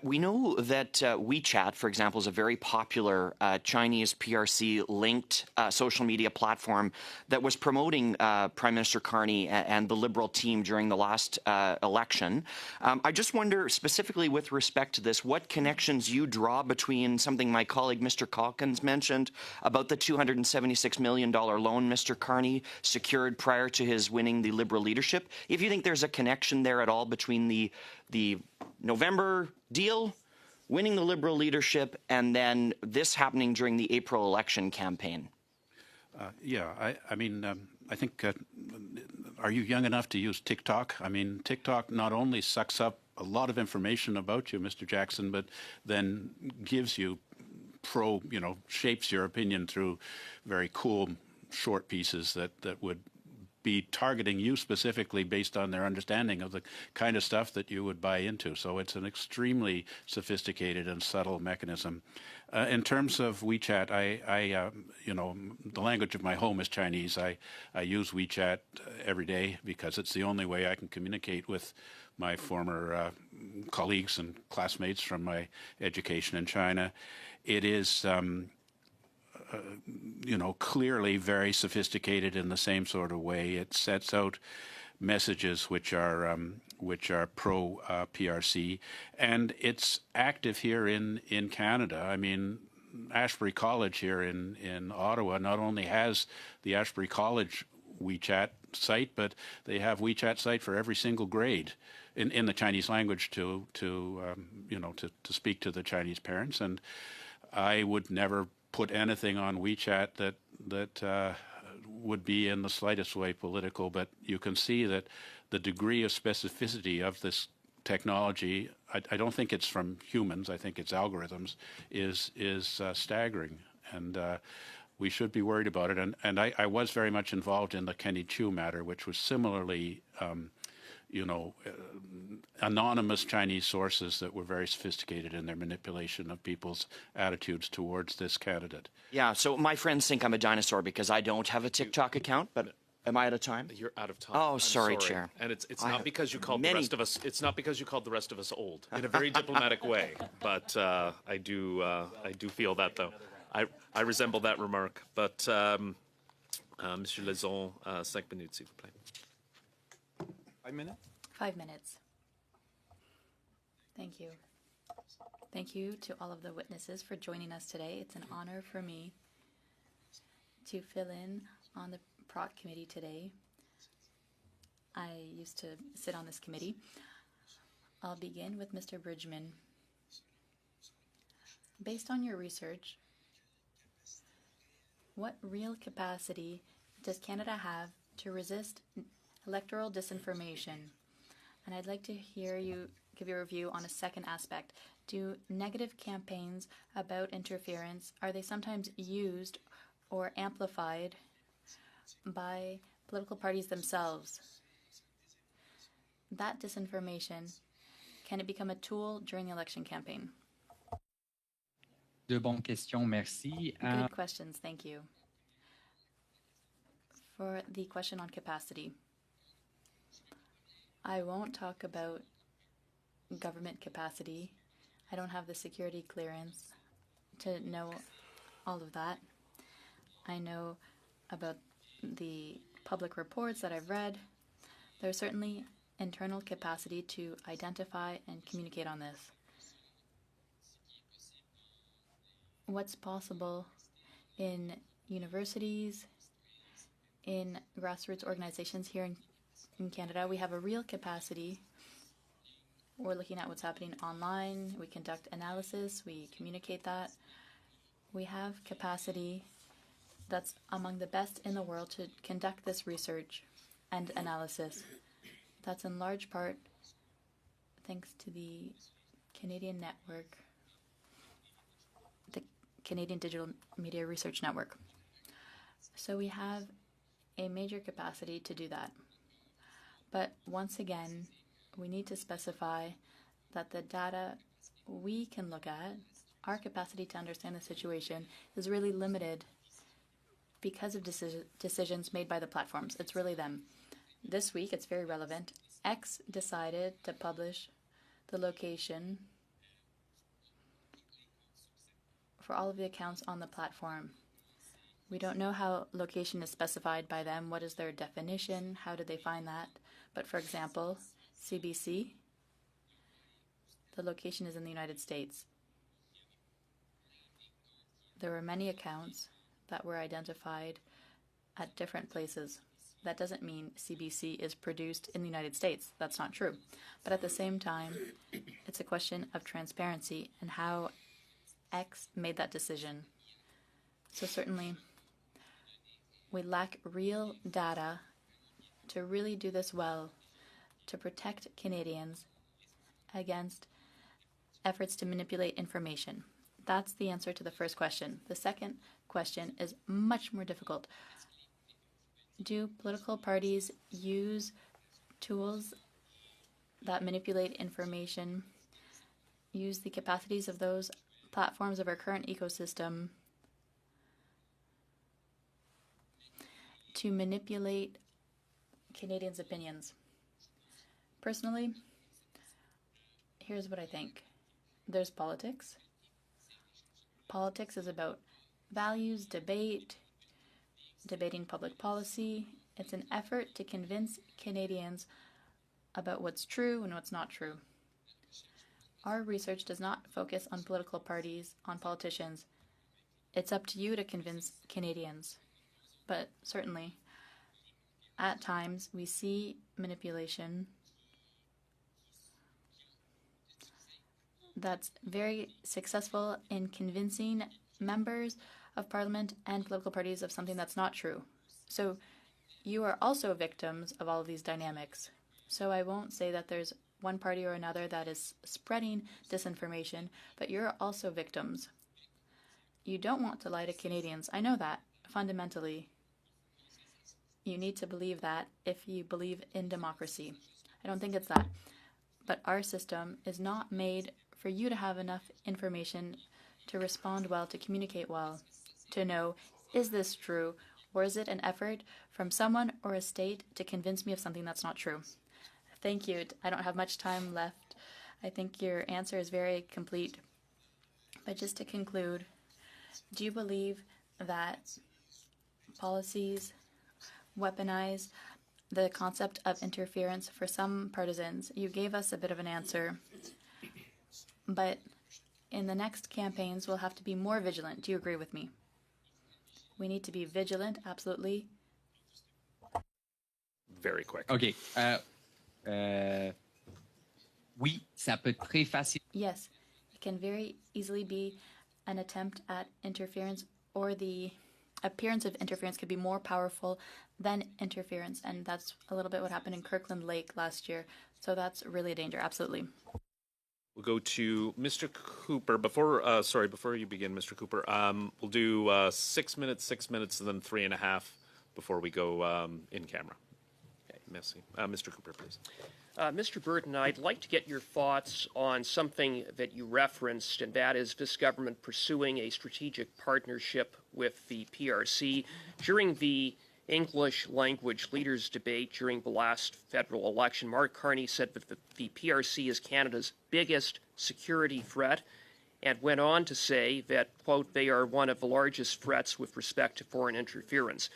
We know that WeChat, for example, is a very popular Chinese PRC-linked social media platform that was promoting Prime Minister Carney and the Liberal team during the last election. I just wonder, specifically with respect to this, what connections you draw between something my colleague Mr. Calkins mentioned about the $276 million loan Mr. Carney secured prior to his winning the Liberal leadership. If you think there's a connection there at all between the November deal, winning the Liberal leadership, and then this happening during the April election campaign. I mean, I think, are you young enough to use TikTok? I mean, TikTok not only sucks up a lot of information about you, Mr. Jackson, but then gives you shapes your opinion through very cool short pieces that would be targeting you specifically based on their understanding of the kind of stuff that you would buy into. So it's an extremely sophisticated and subtle mechanism. In terms of WeChat, the language of my home is Chinese. I use WeChat every day because it's the only way I can communicate with my former colleagues and classmates from my education in China. It is clearly very sophisticated in the same sort of way. It sets out messages which are pro PRC, and it's active here in Canada. I mean, Ashbury College here in Ottawa not only has the Ashbury College WeChat site, but they have WeChat site for every single grade in the Chinese language to speak to the Chinese parents. And I would never put anything on WeChat that would be in the slightest way political, but you can see that the degree of specificity of this technology, I don't think it's from humans, I think it's algorithms, is staggering, and we should be worried about it. And I was very much involved in the Kenny Chiu matter, which was similarly anonymous Chinese sources that were very sophisticated in their manipulation of people's attitudes towards this candidate. Yeah, so my friends think I'm a dinosaur because I don't have a TikTok account, but am I out of time? You're out of time. Oh, sorry, Chair. And it's not because you called the rest of us. It's not because you called the rest of us old in a very diplomatic way. But I do feel that, though. I resemble that remark. But Monsieur Lezon, 5 minutes, s'il vous plaît. 5 minutes? 5 minutes. Thank you. Thank you to all of the witnesses for joining us today. It's an honor for me to fill in on the PROC committee today. I used to sit on this committee. I'll begin with Mr. Bridgman. Based on your research, what real capacity does Canada have to resist electoral disinformation? And I'd like to hear you give your review on a second aspect. Do negative campaigns about interference, are they sometimes used or amplified by political parties themselves? That disinformation, can it become a tool during the election campaign? De bonnes questions, merci. Good questions, thank you. For the question on capacity, I won't talk about government capacity. I don't have the security clearance to know all of that. I know about the public reports that I've read. There's certainly internal capacity to identify and communicate on this. What's possible in universities, in grassroots organizations here in Canada, we have a real capacity. We're looking at what's happening online. We conduct analysis. We communicate that. We have capacity that's among the best in the world to conduct this research and analysis. That's in large part thanks to the Canadian network, the Canadian Digital Media Research Network. So we have a major capacity to do that. But once again, we need to specify that the data we can look at, our capacity to understand the situation, is really limited because of decisions made by the platforms. It's really them. This week, it's very relevant. X decided to publish the location for all of the accounts on the platform. We don't know how location is specified by them. What is their definition? How did they find that? But for example, CBC, the location is in the United States. There were many accounts that were identified at different places. That doesn't mean CBC is produced in the United States. That's not true. But at the same time, it's a question of transparency and how X made that decision. So certainly, we lack real data to really do this well, to protect Canadians against efforts to manipulate information. That's the answer to the first question. The second question is much more difficult. Do political parties use tools that manipulate information, use the capacities of those platforms of our current ecosystem to manipulate Canadians' opinions? Personally, here's what I think. There's politics. Politics is about values, debate, debating public policy. It's an effort to convince Canadians about what's true and what's not true. Our research does not focus on political parties, on politicians. It's up to you to convince Canadians. But certainly, at times, we see manipulation that's very successful in convincing members of Parliament and political parties of something that's not true. So you are also victims of all of these dynamics. So I won't say that there's one party or another that is spreading disinformation, but you're also victims. You don't want to lie to Canadians. I know that, fundamentally. You need to believe that if you believe in democracy. I don't think it's that. But our system is not made for you to have enough information to respond well, to communicate well, to know, is this true, or is it an effort from someone or a state to convince me of something that's not true? Thank you. I don't have much time left. I think your answer is very complete. But just to conclude, do you believe that policies weaponize the concept of interference for some partisans. You gave us a bit of an answer, but in the next campaigns, we'll have to be more vigilant. Do you agree with me? We need to be vigilant, absolutely. Very quick. OK. Oui, ça peut très facile. Yes, it can very easily be an attempt at interference, or the appearance of interference could be more powerful than interference. And that's a little bit what happened in Kirkland Lake last year. So that's really a danger, absolutely. We'll go to Mr. Cooper. Before you begin, Mr. Cooper, we'll do 6 minutes, and then 3.5 before we go in camera. Okay, merci. Mr. Cooper, please. Mr. Burton, I'd like to get your thoughts on something that you referenced, and that is this government pursuing a strategic partnership with the PRC. During the English language leaders debate during the last federal election, Mark Carney said that the PRC is Canada's biggest security threat, and went on to say that, quote, they are one of the largest threats with respect to foreign interference.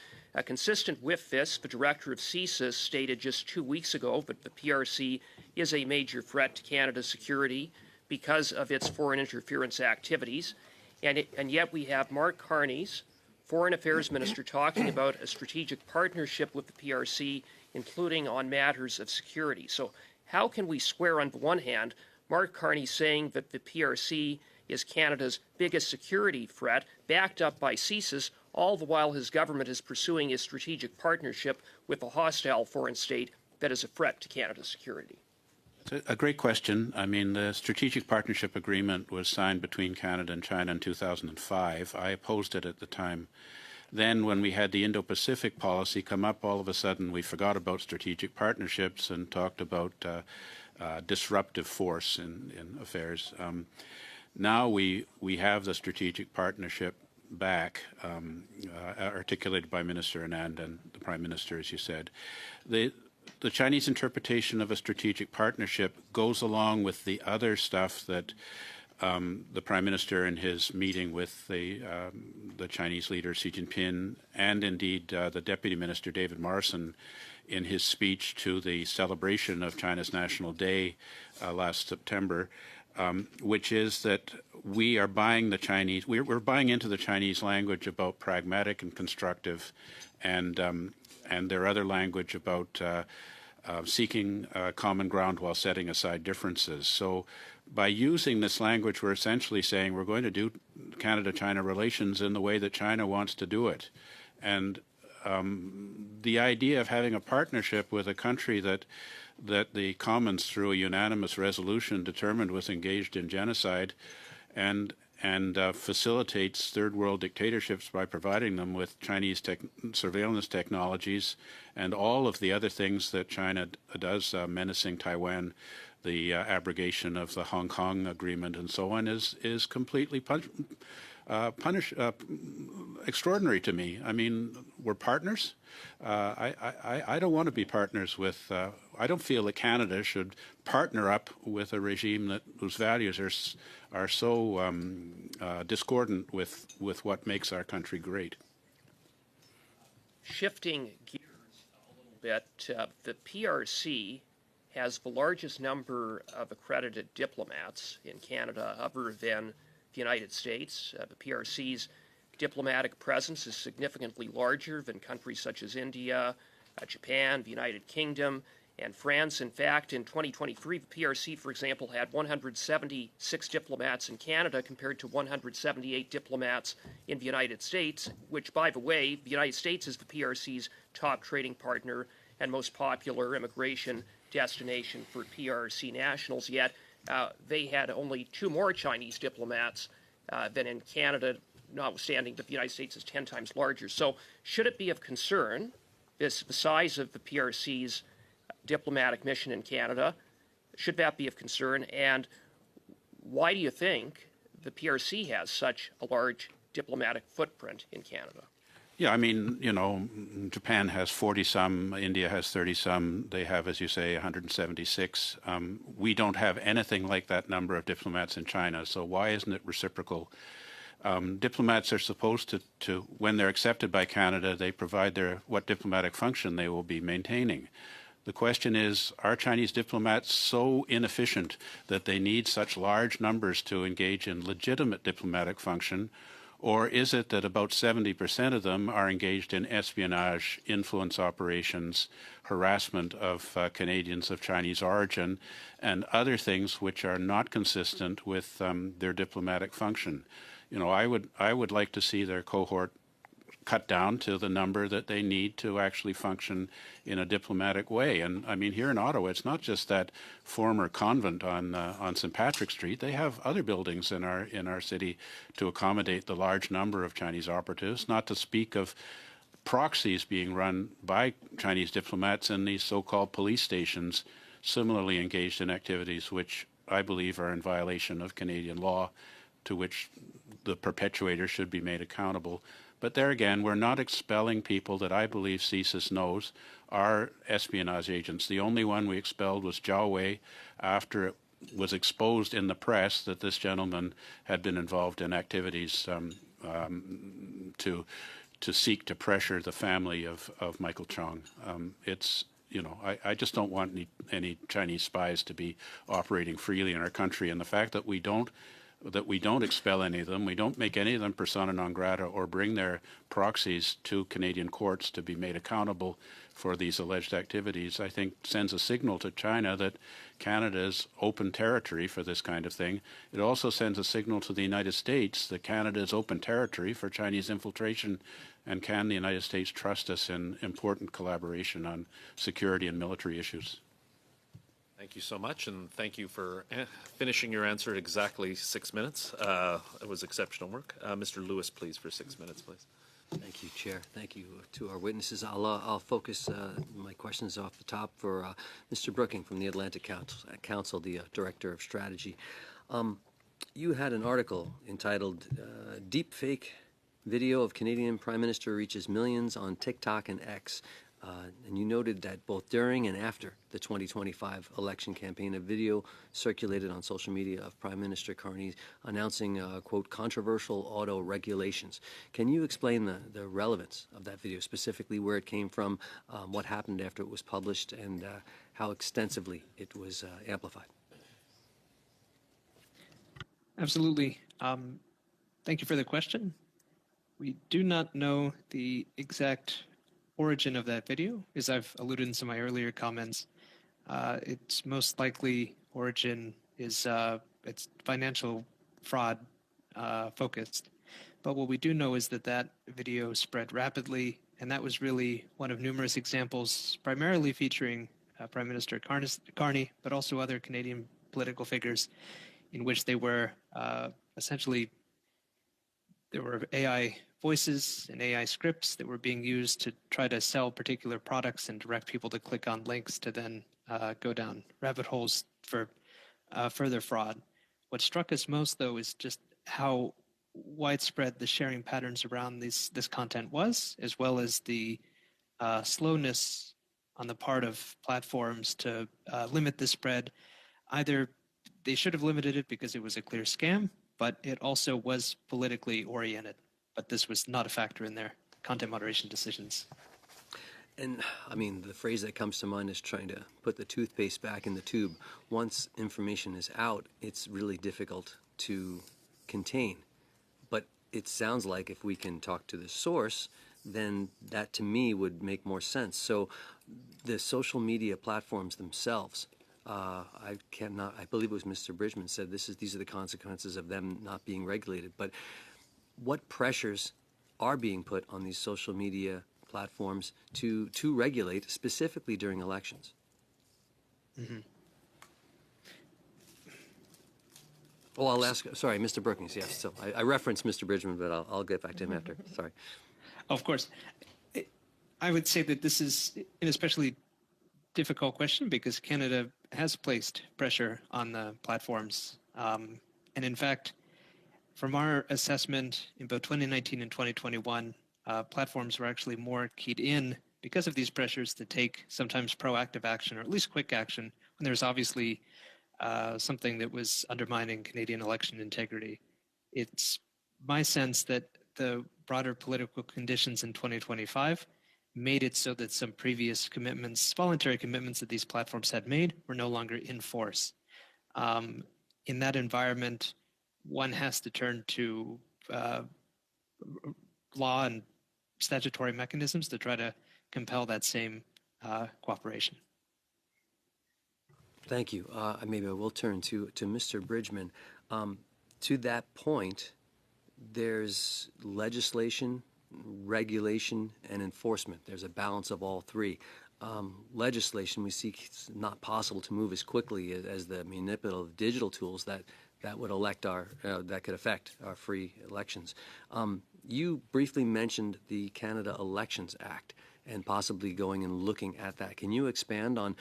Consistent with this, the director of CSIS stated just 2 weeks ago that the PRC is a major threat to Canada's security because of its foreign interference activities. And yet we have Mark Carney's Foreign Affairs Minister talking about a strategic partnership with the PRC, including on matters of security. So how can we square, on the one hand, Mark Carney saying that the PRC is Canada's biggest security threat, backed up by CSIS, all the while his government is pursuing a strategic partnership with a hostile foreign state that is a threat to Canada's security? It's a great question. I mean, the Strategic Partnership Agreement was signed between Canada and China in 2005. I opposed it at the time. Then when we had the Indo-Pacific policy come up, all of a sudden we forgot about strategic partnerships and talked about disruptive force in affairs. Now we have the strategic partnership back, articulated by Minister Anand and the Prime Minister, as you said. The Chinese interpretation of a strategic partnership goes along with the other stuff that the Prime Minister in his meeting with the Chinese leader Xi Jinping, and indeed the Deputy Minister David Morrison in his speech to the celebration of China's National Day last September, which is that we are buying the Chinese, we're buying into the Chinese language about pragmatic and constructive, and their other language about seeking common ground while setting aside differences. So by using this language, we're essentially saying we're going to do Canada-China relations in the way that China wants to do it. And the idea of having a partnership with a country that the Commons, through a unanimous resolution, determined was engaged in genocide and facilitates third world dictatorships by providing them with Chinese surveillance technologies and all of the other things that China does, menacing Taiwan, the abrogation of the Hong Kong agreement and so on, is completely extraordinary to me. I mean, we're partners. I don't want to be partners with, I don't feel that Canada should partner up with a regime whose values are so discordant with what makes our country great. Shifting gears a little bit, the PRC has the largest number of accredited diplomats in Canada other than the United States. The PRC's diplomatic presence is significantly larger than countries such as India, Japan, the United Kingdom, and France. In fact, in 2023, the PRC, for example, had 176 diplomats in Canada compared to 178 diplomats in the United States, which, by the way, the United States is the PRC's top trading partner and most popular immigration destination for PRC nationals, yet they had only 2 more Chinese diplomats than in Canada, notwithstanding that the United States is 10 times larger. So should it be of concern, the size of the PRC's diplomatic mission in Canada, should that be of concern? And why do you think the PRC has such a large diplomatic footprint in Canada? Yeah, I mean, you know, Japan has 40-some, India has 30-some. They have, as you say, 176. We don't have anything like that number of diplomats in China, so why isn't it reciprocal? Diplomats are supposed to, when they're accepted by Canada, they provide what diplomatic function they will be maintaining. The question is, are Chinese diplomats so inefficient that they need such large numbers to engage in legitimate diplomatic function, or is it that about 70% of them are engaged in espionage, influence operations, harassment of Canadians of Chinese origin, and other things which are not consistent with their diplomatic function? You know, I would like to see their cohort cut down to the number that they need to actually function in a diplomatic way. And I mean, here in Ottawa, it's not just that former convent on St. Patrick Street. They have other buildings in our city to accommodate the large number of Chinese operatives, not to speak of proxies being run by Chinese diplomats in these so-called police stations, similarly engaged in activities which I believe are in violation of Canadian law, to which the perpetuator should be made accountable. But there again, we're not expelling people that I believe CSIS knows are espionage agents. The only one we expelled was Zhao Wei after it was exposed in the press that this gentleman had been involved in activities to seek to pressure the family of Michael Chong. You know, I just don't want any Chinese spies to be operating freely in our country, and the fact that we don't expel any of them, we don't make any of them persona non grata or bring their proxies to Canadian courts to be made accountable for these alleged activities, I think sends a signal to China that Canada is open territory for this kind of thing. It also sends a signal to the United States that Canada is open territory for Chinese infiltration, and can the United States trust us in important collaboration on security and military issues? Thank you so much, and thank you for finishing your answer at exactly 6 minutes. It was exceptional work. Mr. Lewis, please, for 6 minutes, please. Thank you, Chair. Thank you to our witnesses. I'll focus my questions off the top for Mr. Brooking from the Atlantic Council, the Director of Strategy. You had an article entitled Deep Fake Video of Canadian Prime Minister Reaches Millions on TikTok and X. And you noted that both during and after the 2025 election campaign, a video circulated on social media of Prime Minister Carney announcing, quote, controversial auto regulations. Can you explain the relevance of that video, specifically where it came from, what happened after it was published, and how extensively it was amplified? Absolutely. Thank you for the question. We do not know the exact origin of that video, as I've alluded in some of my earlier comments. Its most likely origin is it's financial fraud focused. But what we do know is that video spread rapidly, and that was really one of numerous examples, primarily featuring Prime Minister Carney, but also other Canadian political figures, in which they were essentially, there were AI voices and AI scripts that were being used to try to sell particular products and direct people to click on links to then go down rabbit holes for further fraud. What struck us most, though, is just how widespread the sharing patterns around this content was, as well as the slowness on the part of platforms to limit the spread. Either they should have limited it because it was a clear scam, but it also was politically oriented. But this was not a factor in their content moderation decisions. And I mean, the phrase that comes to mind is trying to put the toothpaste back in the tube. Once information is out, it's really difficult to contain. But it sounds like if we can talk to the source, then that to me would make more sense. So the social media platforms themselves, I believe it was Mr. Bridgman said these are the consequences of them not being regulated. But what pressures are being put on these social media platforms to regulate, specifically during elections? Mm-hmm. Oh, I'll ask. Sorry, Mr. Brookings. Yes, so I referenced Mr. Bridgman, but I'll get back to him after. Sorry. Of course, I would say that this is an especially difficult question because Canada has placed pressure on the platforms, and in fact, from our assessment in both 2019 and 2021, platforms were actually more keyed in because of these pressures to take sometimes proactive action, or at least quick action, when there's obviously something that was undermining Canadian election integrity. It's my sense that the broader political conditions in 2025 made it so that some previous commitments, voluntary commitments that these platforms had made, were no longer in force. In that environment, one has to turn to law and statutory mechanisms to try to compel that same cooperation. Thank you. Maybe I will turn to Mr. Bridgman. To that point, there's legislation, regulation, and enforcement. There's a balance of all three. Legislation, we see it's not possible to move as quickly as the manipulative digital tools that would that could affect our free elections. You briefly mentioned the Canada Elections Act and possibly going and looking at that. Can you expand on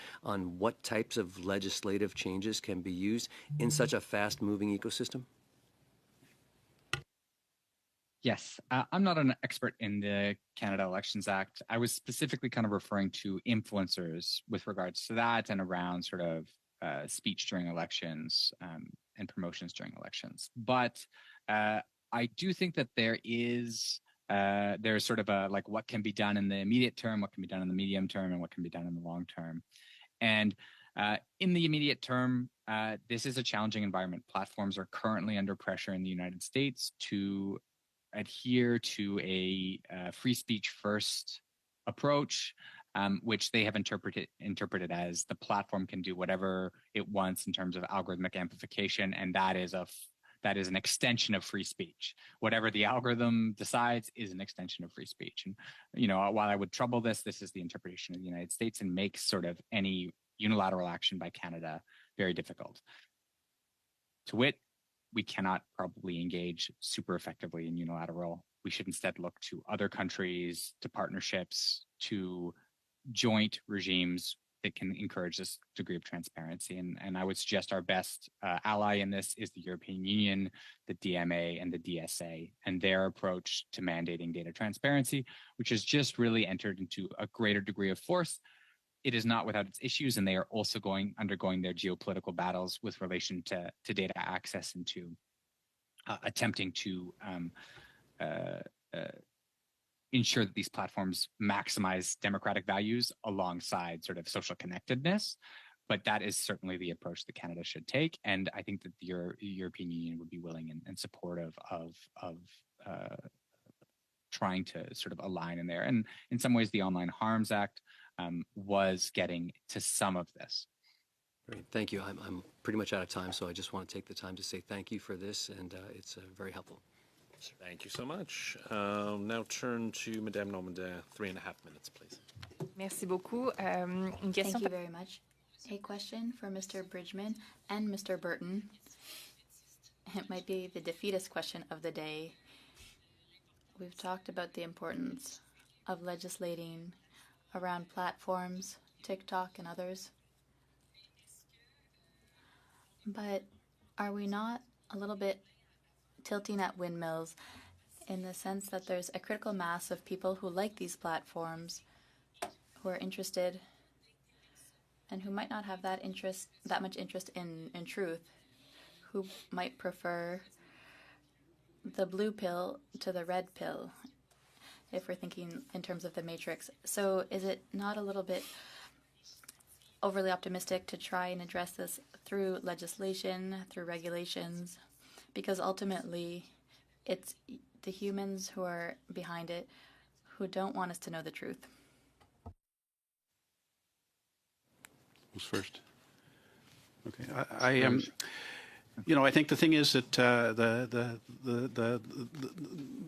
what types of legislative changes can be used in such a fast-moving ecosystem? Yes, I'm not an expert in the Canada Elections Act. I was specifically kind of referring to influencers with regards to that and around sort of speech during elections and promotions during elections. But I do think that there's sort of a like what can be done in the immediate term, what can be done in the medium term, and what can be done in the long term. And in the immediate term, this is a challenging environment. Platforms are currently under pressure in the United States to adhere to a free speech first approach, which they have interpreted as the platform can do whatever it wants in terms of algorithmic amplification, and that is an extension of free speech. Whatever the algorithm decides is an extension of free speech. And while I would trouble this is the interpretation of the United States and makes sort of any unilateral action by Canada very difficult. To wit, we cannot probably engage super effectively in unilateral. We should instead look to other countries, to partnerships, to joint regimes that can encourage this degree of transparency. And I would suggest our best ally in this is the European Union, the DMA, and the DSA, and their approach to mandating data transparency, which has just really entered into a greater degree of force. It is not without its issues, and they are also undergoing their geopolitical battles with relation to data access and to attempting to ensure that these platforms maximize democratic values alongside sort of social connectedness. But that is certainly the approach that Canada should take, and I think that the European Union would be willing and supportive of trying to sort of align in there. And in some ways, the Online Harms Act was getting to some of this. Great, thank you. I'm pretty much out of time, so I just want to take the time to say thank you for this, and it's very helpful. Thank you so much. Now turn to Madame Normandin, 3.5 minutes, please. Merci beaucoup. Une question. Thank you very much. A question for Mr. Bridgman and Mr. Burton. It might be the defeatist question of the day. We've talked about the importance of legislating around platforms, TikTok and others. But are we not a little bit tilting at windmills in the sense that there's a critical mass of people who like these platforms, who are interested, and who might not have that much interest in truth, who might prefer the blue pill to the red pill, if we're thinking in terms of the matrix. So is it not a little bit overly optimistic to try and address this through legislation, through regulations? Because ultimately, it's the humans who are behind it who don't want us to know the truth. Who's first? Okay, I am. I think the thing is that the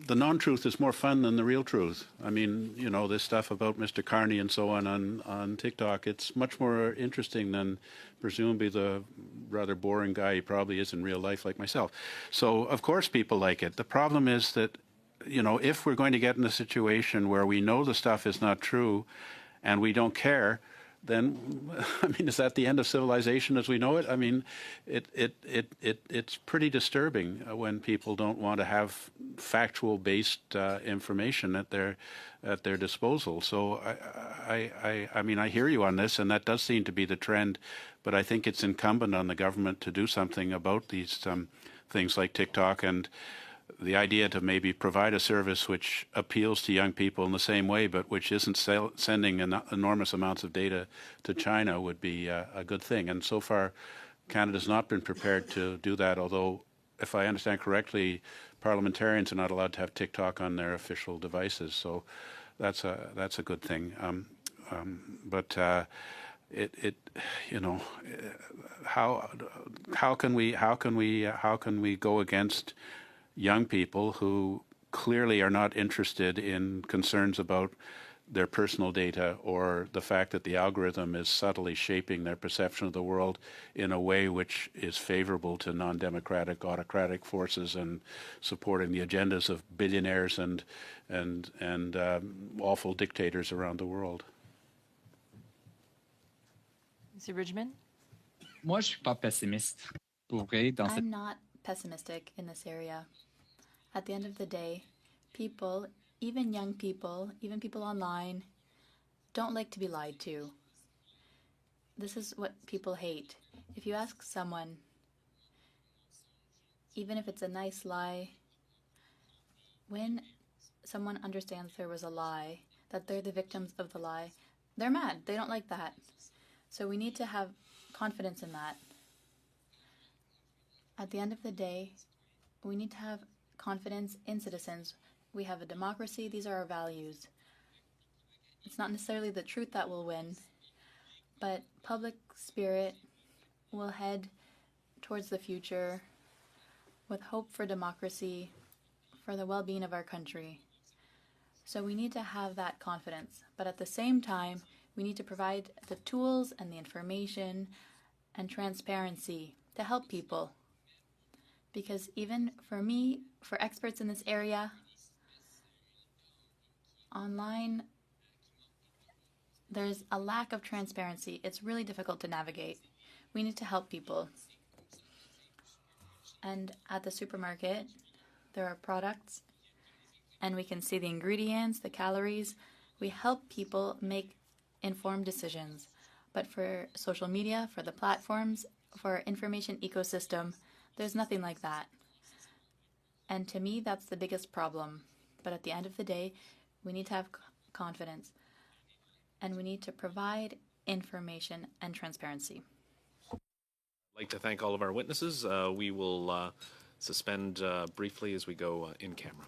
non-truth is more fun than the real truth. I mean, this stuff about Mr. Carney and so on TikTok, it's much more interesting than presumably the rather boring guy he probably is in real life like myself. So, of course, people like it. The problem is that, if we're going to get in a situation where we know the stuff is not true and we don't care, then, is that the end of civilization as we know it? I mean, it's pretty disturbing when people don't want to have factual-based information at their disposal. So, I hear you on this, and that does seem to be the trend. But I think it's incumbent on the government to do something about these things like TikTok and the idea to maybe provide a service which appeals to young people in the same way, but which isn't sending enormous amounts of data to China would be a good thing. And so far, Canada's not been prepared to do that, although, if I understand correctly, parliamentarians are not allowed to have TikTok on their official devices. So that's a good thing. But you know, how can we go against young people who clearly are not interested in concerns about their personal data or the fact that the algorithm is subtly shaping their perception of the world in a way which is favorable to non-democratic, autocratic forces and supporting the agendas of billionaires and awful dictators around the world. Mr. Bridgman? Moi, je suis pas pessimiste. Pour vrai, dans cette... I'm not pessimistic in this area. At the end of the day, people, even young people, even people online, don't like to be lied to. This is what people hate. If you ask someone, even if it's a nice lie, when someone understands there was a lie, that they're the victims of the lie, they're mad. They don't like that. So we need to have confidence in that. At the end of the day, we need to have confidence in citizens. We have a democracy. These are our values. It's not necessarily the truth that will win, but public spirit will head towards the future with hope for democracy, for the well-being of our country. So we need to have that confidence. But at the same time, we need to provide the tools and the information and transparency to help people. Because even for me, for experts in this area, online, there's a lack of transparency. It's really difficult to navigate. We need to help people. And at the supermarket, there are products, and we can see the ingredients, the calories. We help people make informed decisions. But for social media, for the platforms, for our information ecosystem, there's nothing like that. And to me, that's the biggest problem. But at the end of the day, we need to have confidence. And we need to provide information and transparency. I'd like to thank all of our witnesses. We will suspend briefly as we go in camera.